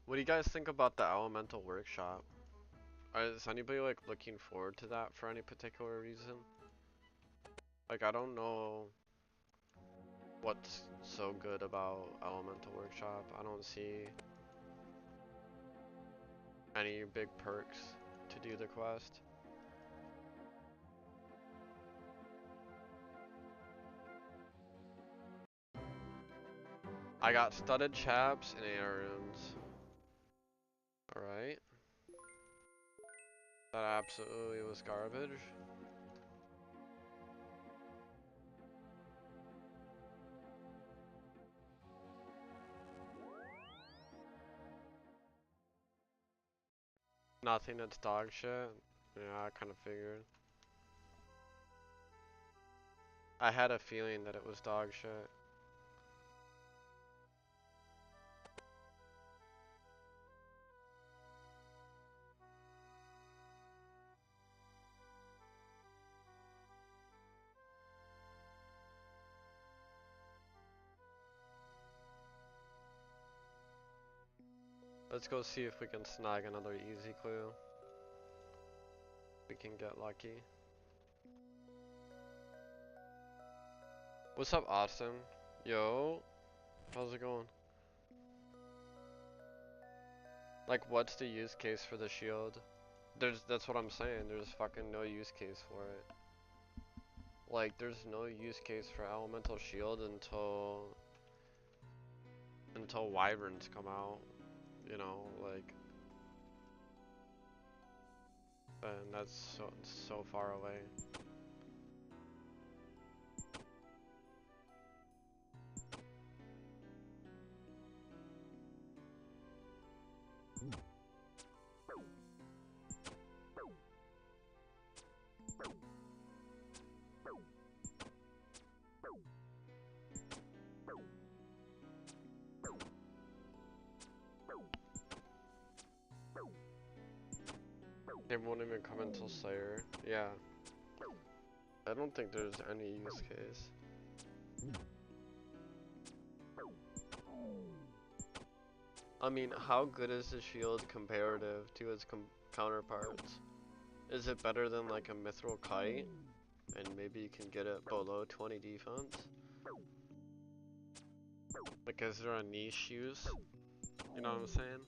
What do you guys think about the Elemental Workshop? Is anybody like looking forward to that for any particular reason? Like, I don't know what's so good about Elemental Workshop. I don't see any big perks to do the quest. I got studded chaps and air runes. Alright. That absolutely was garbage. Nothing that's dog shit. Yeah, I kind of figured. I had a feeling that it was dog shit. Let's go see if we can snag another easy clue. We can get lucky. What's up, Austin? Yo, how's it going? Like, what's the use case for the shield? That's what I'm saying. There's fucking no use case for it. Like, there's no use case for Elemental Shield until Wyverns come out. You know, like, and that's so far away. They won't even come until Slayer. Yeah. I don't think there's any use case. I mean, how good is the shield comparative to its counterparts? Is it better than like a Mithril Kite? And maybe you can get it below 20 defense? Like, is there a niche use? You know what I'm saying?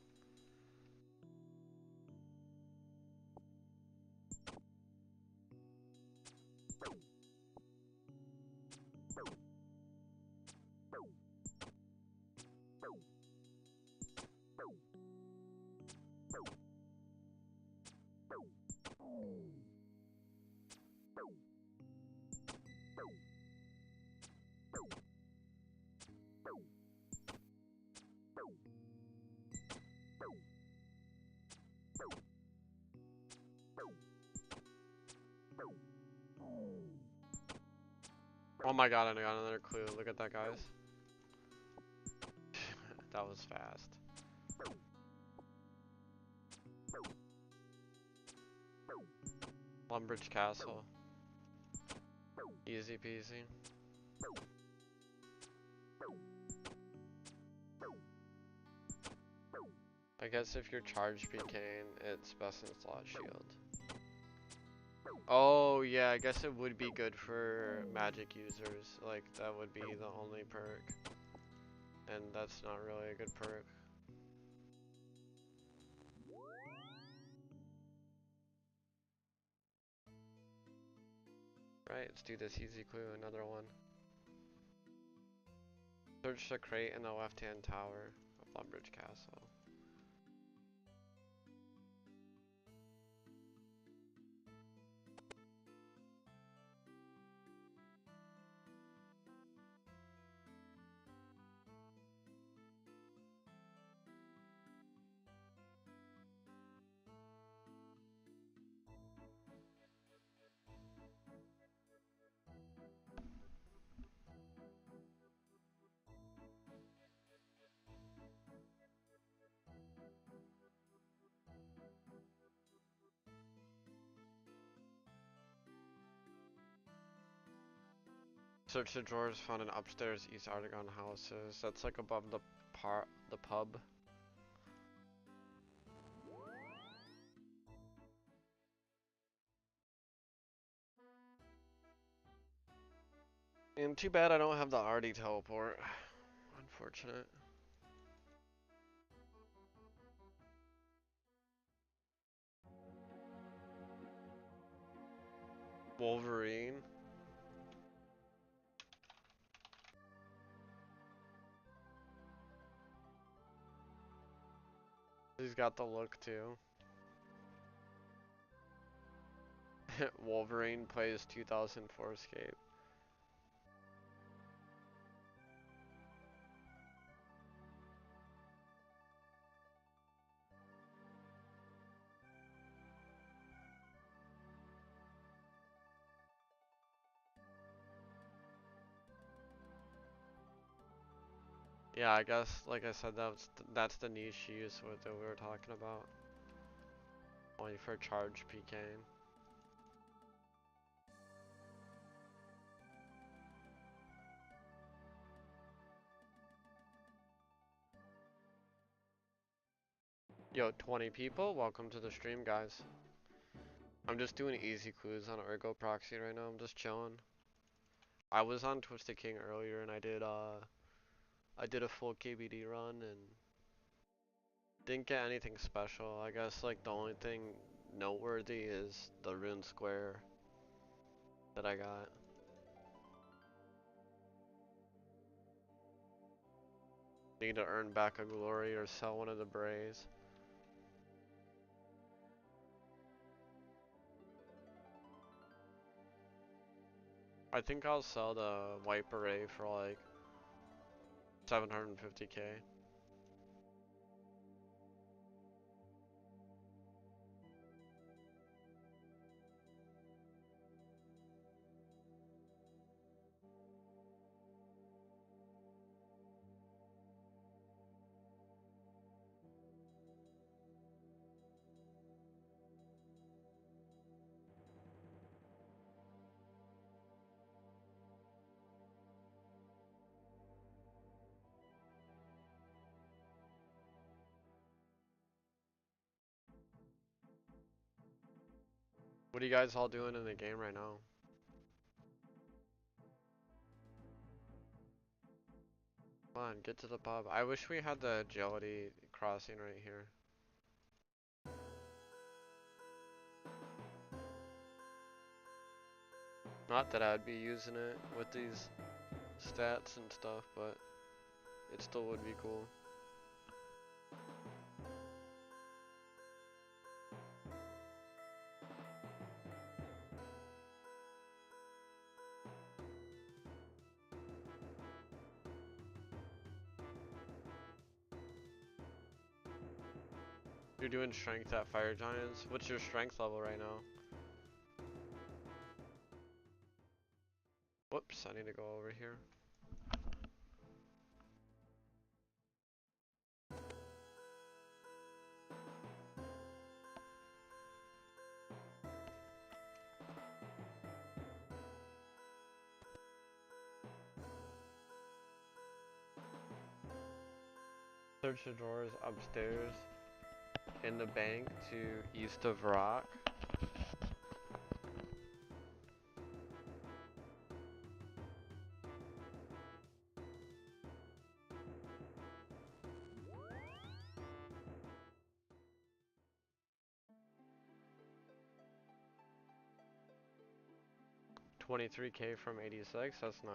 Oh my god, I got another clue. Look at that, guys. That was fast. Lumbridge Castle. Easy peasy. I guess if you're charged Beacane, it's best in slot shield. Oh yeah, I guess it would be good for magic users. Like, that would be the only perk. And that's not really a good perk. Right, let's do this easy clue, another one. Search the crate in the left-hand tower of Lumbridge Castle. Search the drawers found in upstairs East Artagon houses. That's like above the pub. And too bad I don't have the Artie teleport. Unfortunate. Wolverine. He's got the look too. Wolverine plays 2004 Escape. Yeah, I guess, like I said, that's the niche use that we were talking about. Only for charge PKing. Yo, 20 people? Welcome to the stream, guys. I'm just doing easy clues on Ergo Proxy right now. I'm just chilling. I was on Twisted King earlier and I did a full KBD run and didn't get anything special. I guess like the only thing noteworthy is the rune square that I got. Need to earn back a glory or sell one of the brays. I think I'll sell the white beret for like 750k. What are you guys all doing in the game right now? Come on, get to the pub. I wish we had the agility crossing right here. Not that I'd be using it with these stats and stuff, but it still would be cool. You're doing strength at Fire Giants? What's your strength level right now? Whoops, I need to go over here. Search the drawers upstairs in the bank to east of Rock. 23k from 86, that's nice.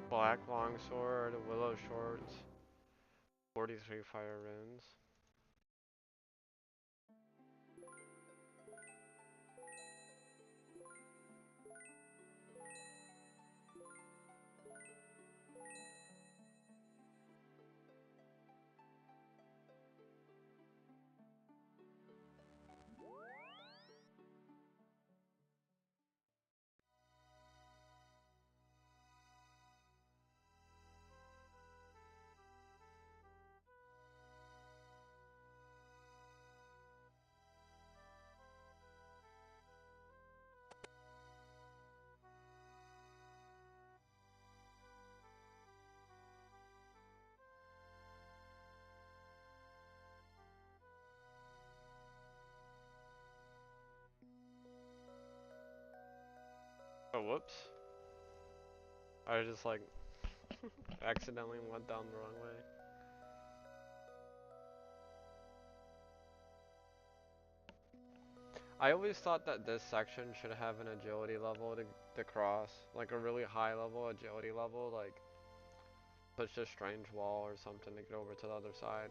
Black longsword, willow shorts, 43 fire runes. Oh, whoops. I just like accidentally went down the wrong way. I always thought that this section should have an agility level to cross. Like a really high level agility level, like push a strange wall or something to get over to the other side.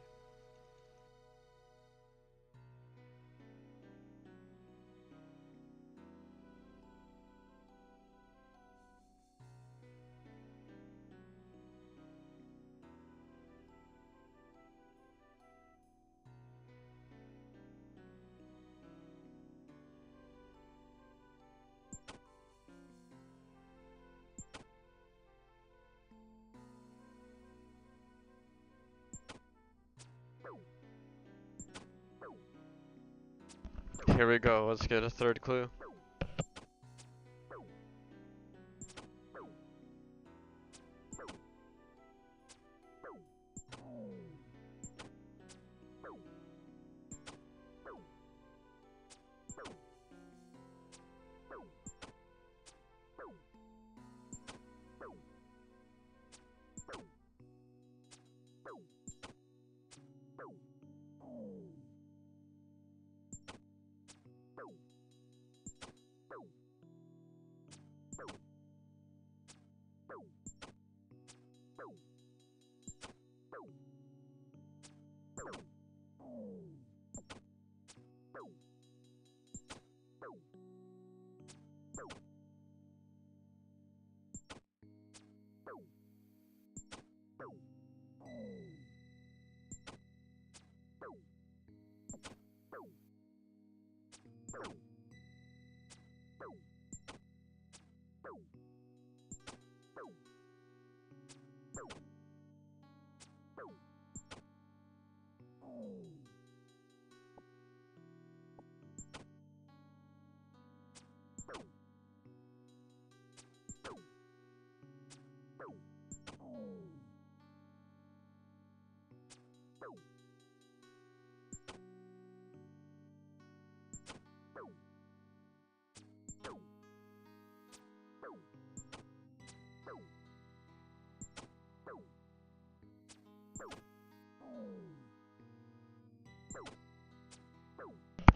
Here we go, let's get a third clue.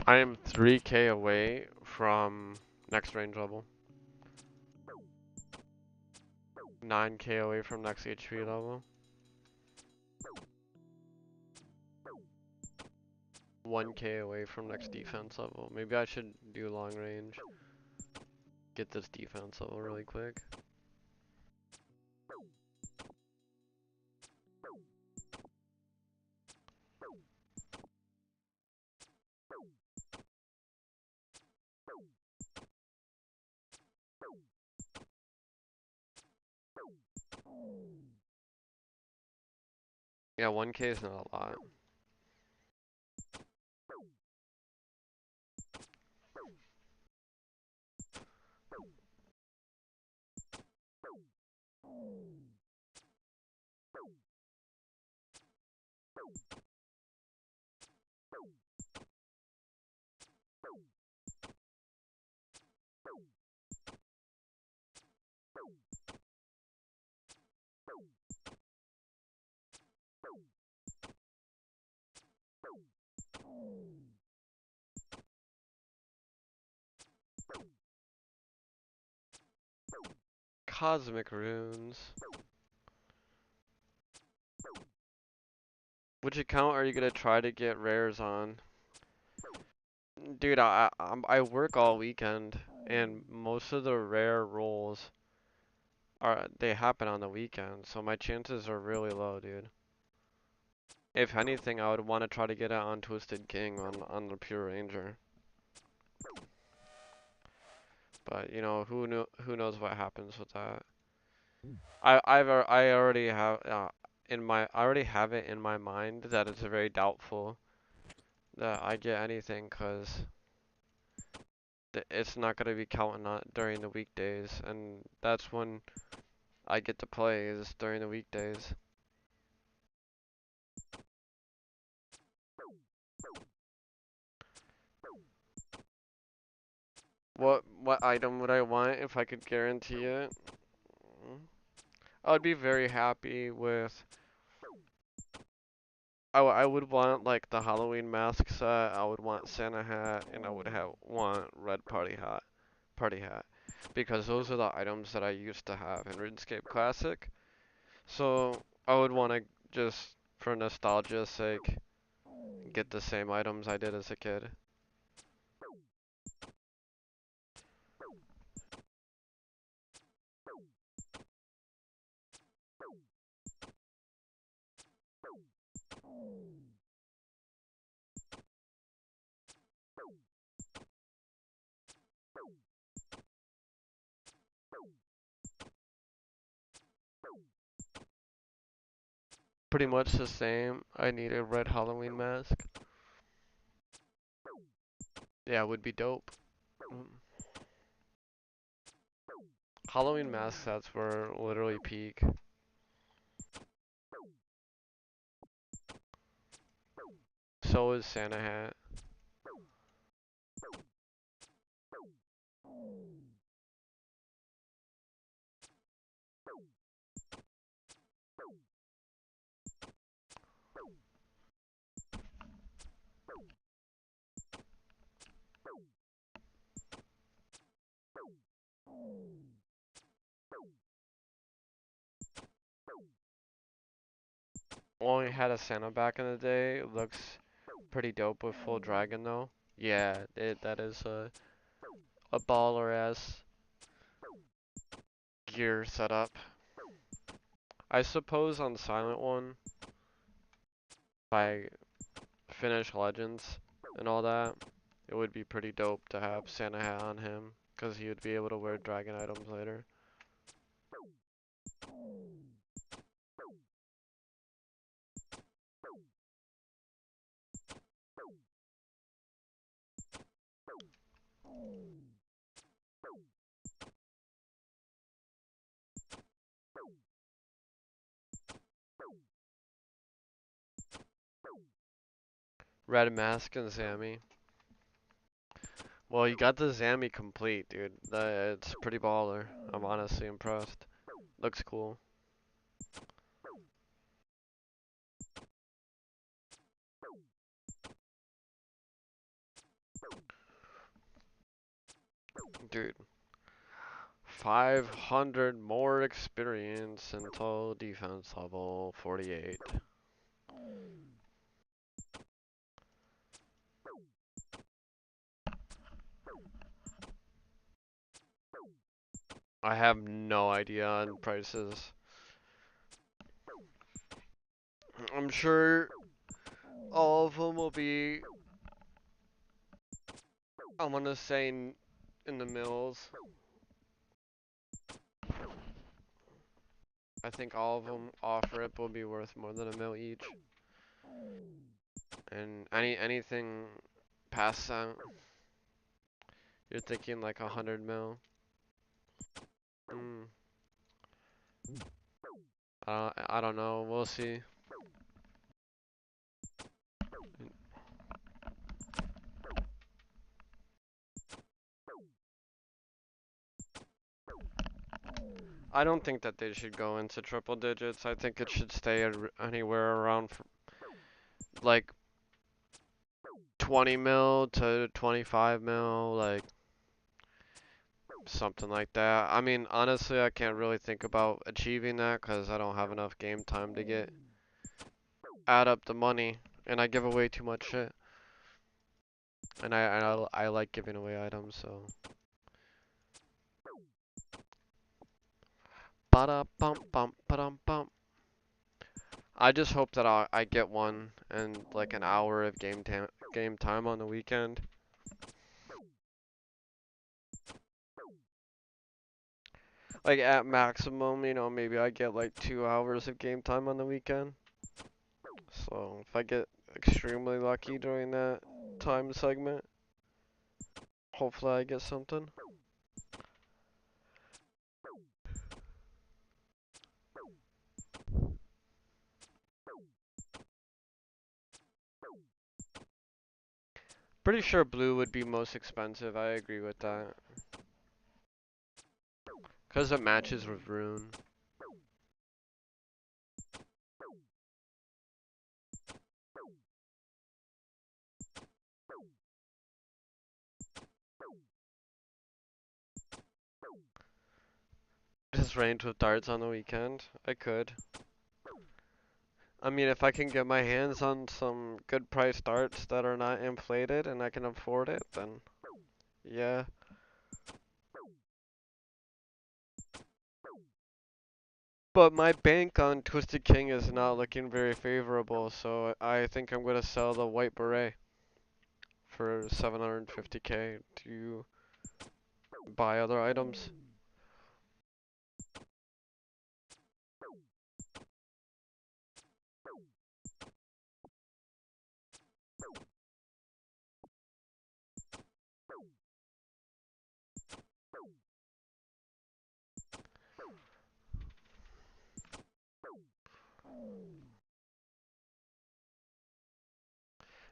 I am 3k away from next range level. 9k away from next HP level. 1k away from next defense level. Maybe I should do long range. Get this defense level really quick. Yeah, 1k is not a lot. Cosmic runes. Which account are you gonna try to get rares on? Dude, I work all weekend, and most of the rare rolls they happen on the weekend, so my chances are really low, dude. If anything, I would want to try to get it on Twisted King on the Pure Ranger. But you know, who knows what happens with that. I already have I already have it in my mind that it's very doubtful that I get anything, cause it's not gonna be counting on during the weekdays, and that's when I get to play is during the weekdays. What item would I want if I could guarantee it? I would be very happy with. I would want like the Halloween mask set. I would want Santa hat, and I would want red party hat, because those are the items that I used to have in RuneScape Classic. So I would want to just for nostalgia's sake get the same items I did as a kid. Pretty much the same. I need a red Halloween mask. Yeah, it would be dope. Halloween mask sets were literally peak. So is Santa hat. Only had a Santa back in the day. It looks pretty dope with full dragon though. Yeah, that is a baller ass gear setup. I suppose on Silent One, if I finish Legends and all that, it would be pretty dope to have Santa hat on him, because he would be able to wear dragon items later. Red mask and Zammy. Well, you got the Zammy complete, dude. It's pretty baller. I'm honestly impressed. Looks cool. Dude. 500 more experience until defense level 48. I have no idea on prices. I'm sure all of them will be, I'm gonna say in the mills. I think all of them off rip will be worth more than a mil each. And anything past that, you're thinking like 100 mil. I don't know. We'll see. I don't think that they should go into triple digits. I think it should stay at anywhere around like 20 mil to 25 mil. Like Something like that. I mean, honestly, I can't really think about achieving that because I don't have enough game time to add up the money, and I give away too much shit. And I like giving away items, so. Ba-da bump bump ba-dum bump. I just hope that I get one and like an hour of game time on the weekend. Like at maximum, you know, maybe I get like 2 hours of game time on the weekend. So if I get extremely lucky during that time segment, hopefully I get something. Pretty sure blue would be most expensive. I agree with that. Because it matches with rune. Just range with darts on the weekend. I could. I mean, if I can get my hands on some good price darts that are not inflated and I can afford it, then yeah. But my bank on Twisted King is not looking very favorable, so I think I'm gonna sell the white beret for 750k to buy other items.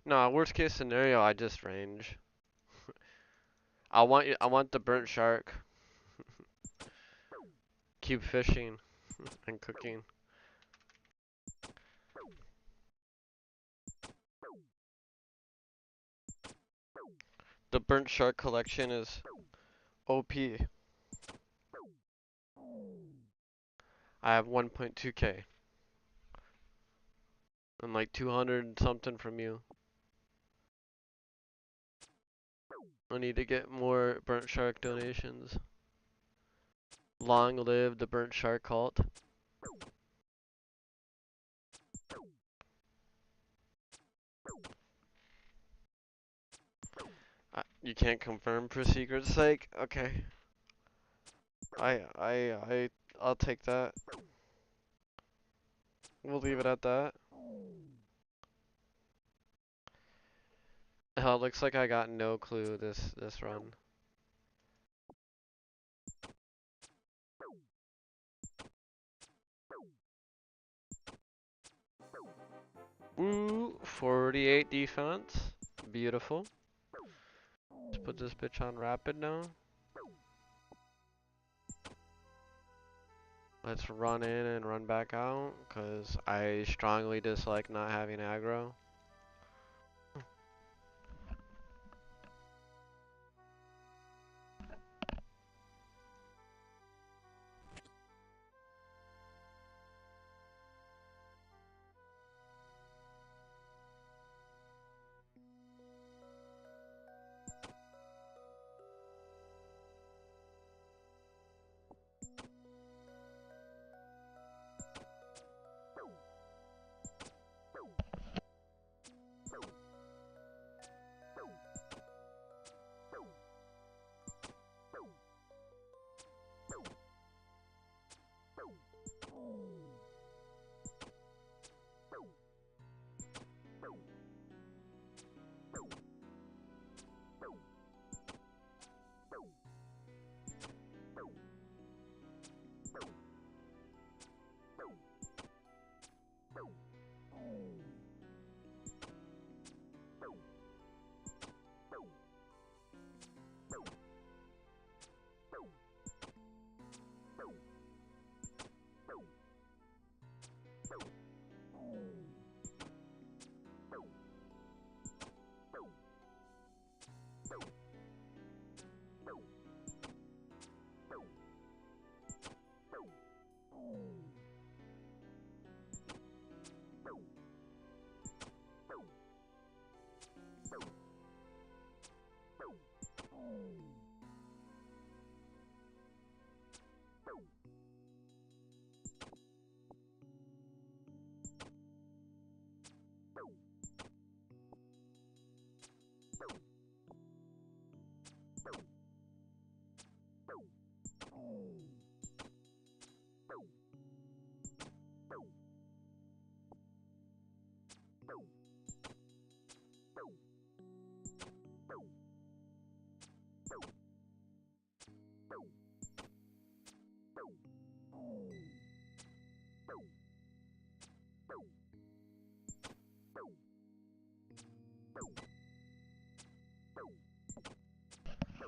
No, worst case scenario, I just range. I want the burnt shark. Keep fishing and cooking. The burnt shark collection is OP. I have 1.2k and like 200 something from you. I need to get more burnt shark donations. Long live the burnt shark cult. You can't confirm for secret's sake? Okay. I, I, I, I'll take that. We'll leave it at that. Hell, it looks like I got no clue this run. Ooh, 48 defense. Beautiful. Let's put this bitch on rapid now. Let's run in and run back out, because I strongly dislike not having aggro.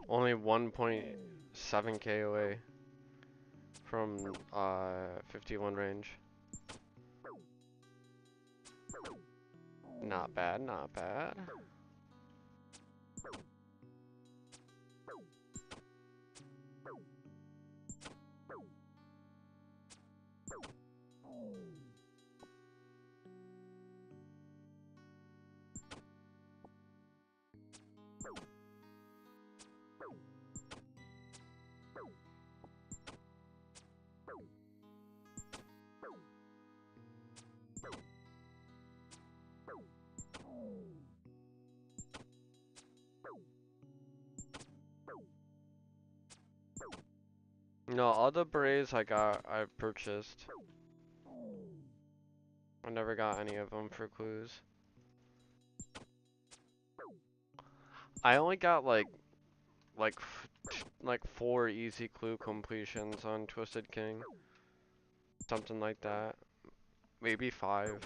Only 1.7k away from 51 range. Not bad, not bad. No, all the berets I purchased. I never got any of them for clues. I only got like 4 easy clue completions on Twisted King. Something like that. Maybe 5.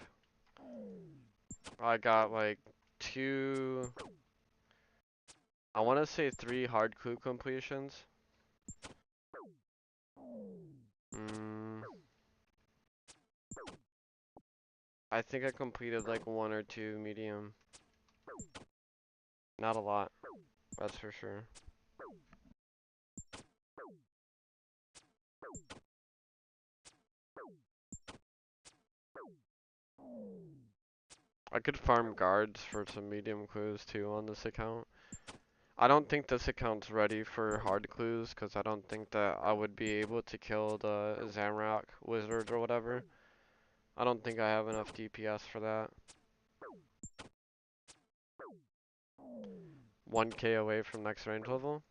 I got like 2, I want to say 3 hard clue completions. I think I completed like 1 or 2 medium. Not a lot, that's for sure. I could farm guards for some medium clues too on this account. I don't think this account's ready for hard clues because I don't think that I would be able to kill the Zamrock wizard or whatever. I don't think I have enough DPS for that. 1k away from next range level.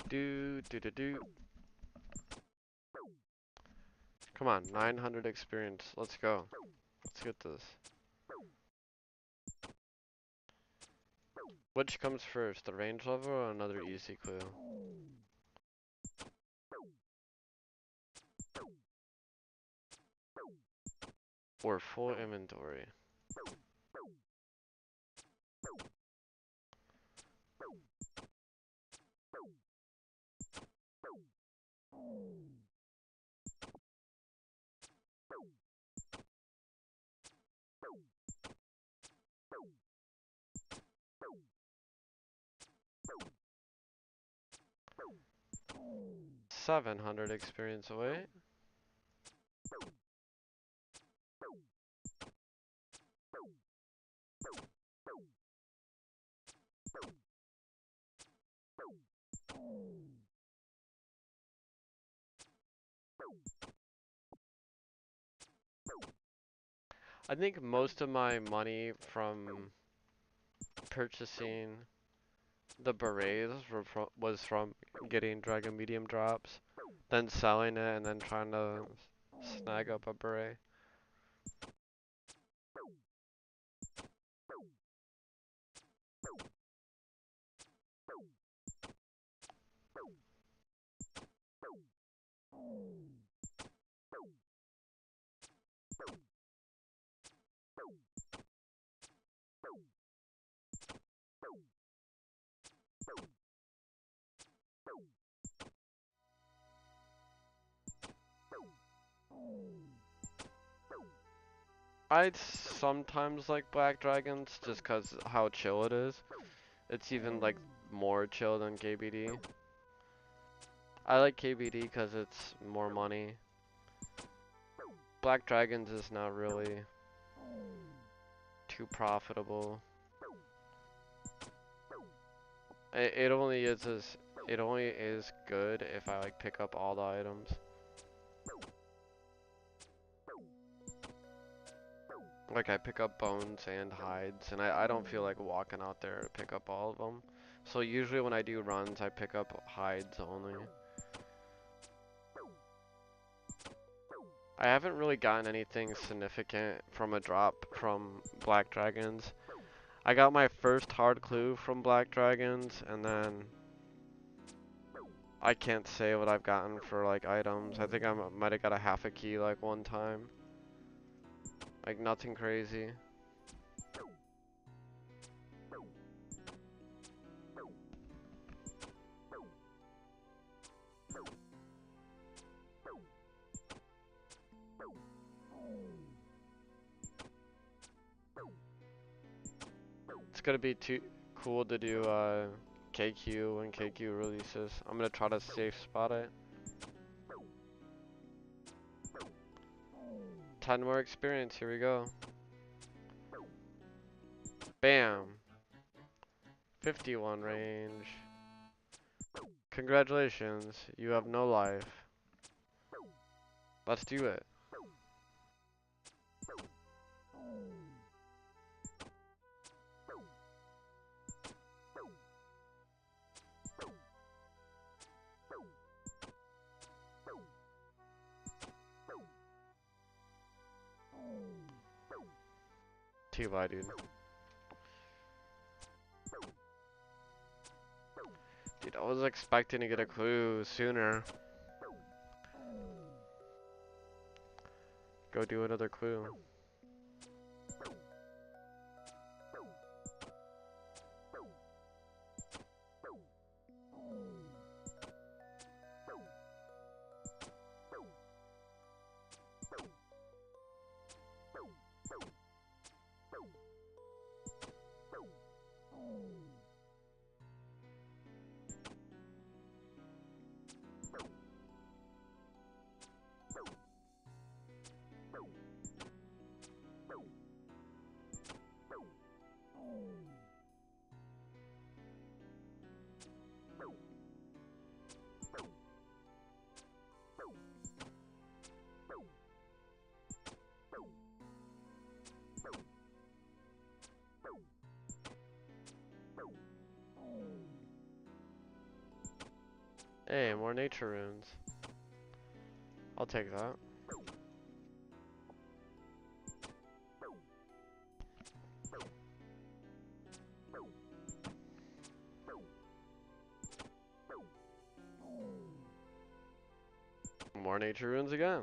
Do. Come on, 900 experience. Let's go. Let's get this. Which comes first, the range level or another easy clue? Or full inventory? $700 experience away. I think most of my money from purchasing the berets was from getting Dragon Medium drops, then selling it, and then trying to snag up a beret. I'd sometimes like Black Dragons just cause how chill it is. It's even like more chill than KBD. I like KBD cause it's more money. Black Dragons is not really too profitable. It only is it only is good if I like pick up all the items. Like I pick up bones and hides, and I don't feel like walking out there to pick up all of them. So usually when I do runs, I pick up hides only. I haven't really gotten anything significant from a drop from Black Dragons. I got my first hard clue from Black Dragons, and then I can't say what I've gotten for like items. I think I might have got a half a key like one time. Like nothing crazy. It's gonna be too cool to do KQ when KQ releases. I'm gonna try to safe spot it. 10 more experience, here we go. Bam! 51 range. Congratulations, you have no life. Let's do it. T-Y, dude. Dude, I was expecting to get a clue sooner. Go do another clue. Hey, more nature runes. I'll take that. More nature runes again.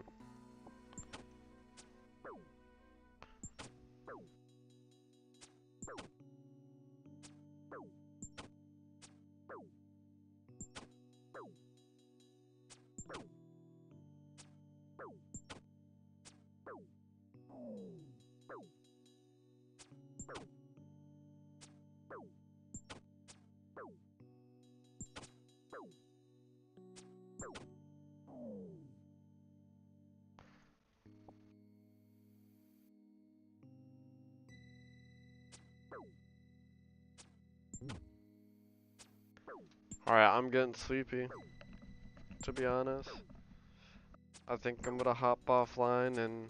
Alright, I'm getting sleepy, to be honest. I think I'm gonna hop offline and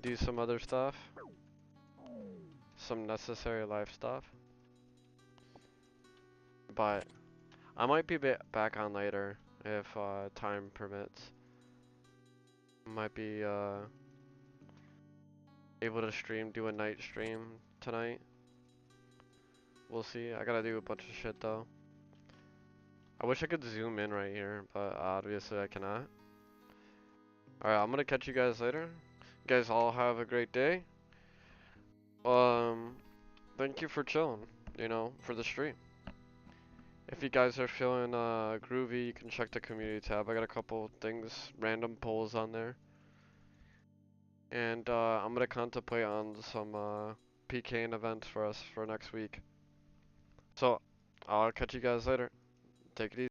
do some other stuff. Some necessary life stuff. But I might be back on later if time permits. Might be able to do a night stream tonight. We'll see. I gotta do a bunch of shit though. I wish I could zoom in right here, but obviously I cannot. Alright, I'm gonna catch you guys later. You guys all have a great day. Thank you for chilling, you know, for the stream. If you guys are feeling groovy, you can check the community tab. I got a couple things, random polls on there. And I'm gonna contemplate on some PKing events for us for next week. So, I'll catch you guys later. Take it easy.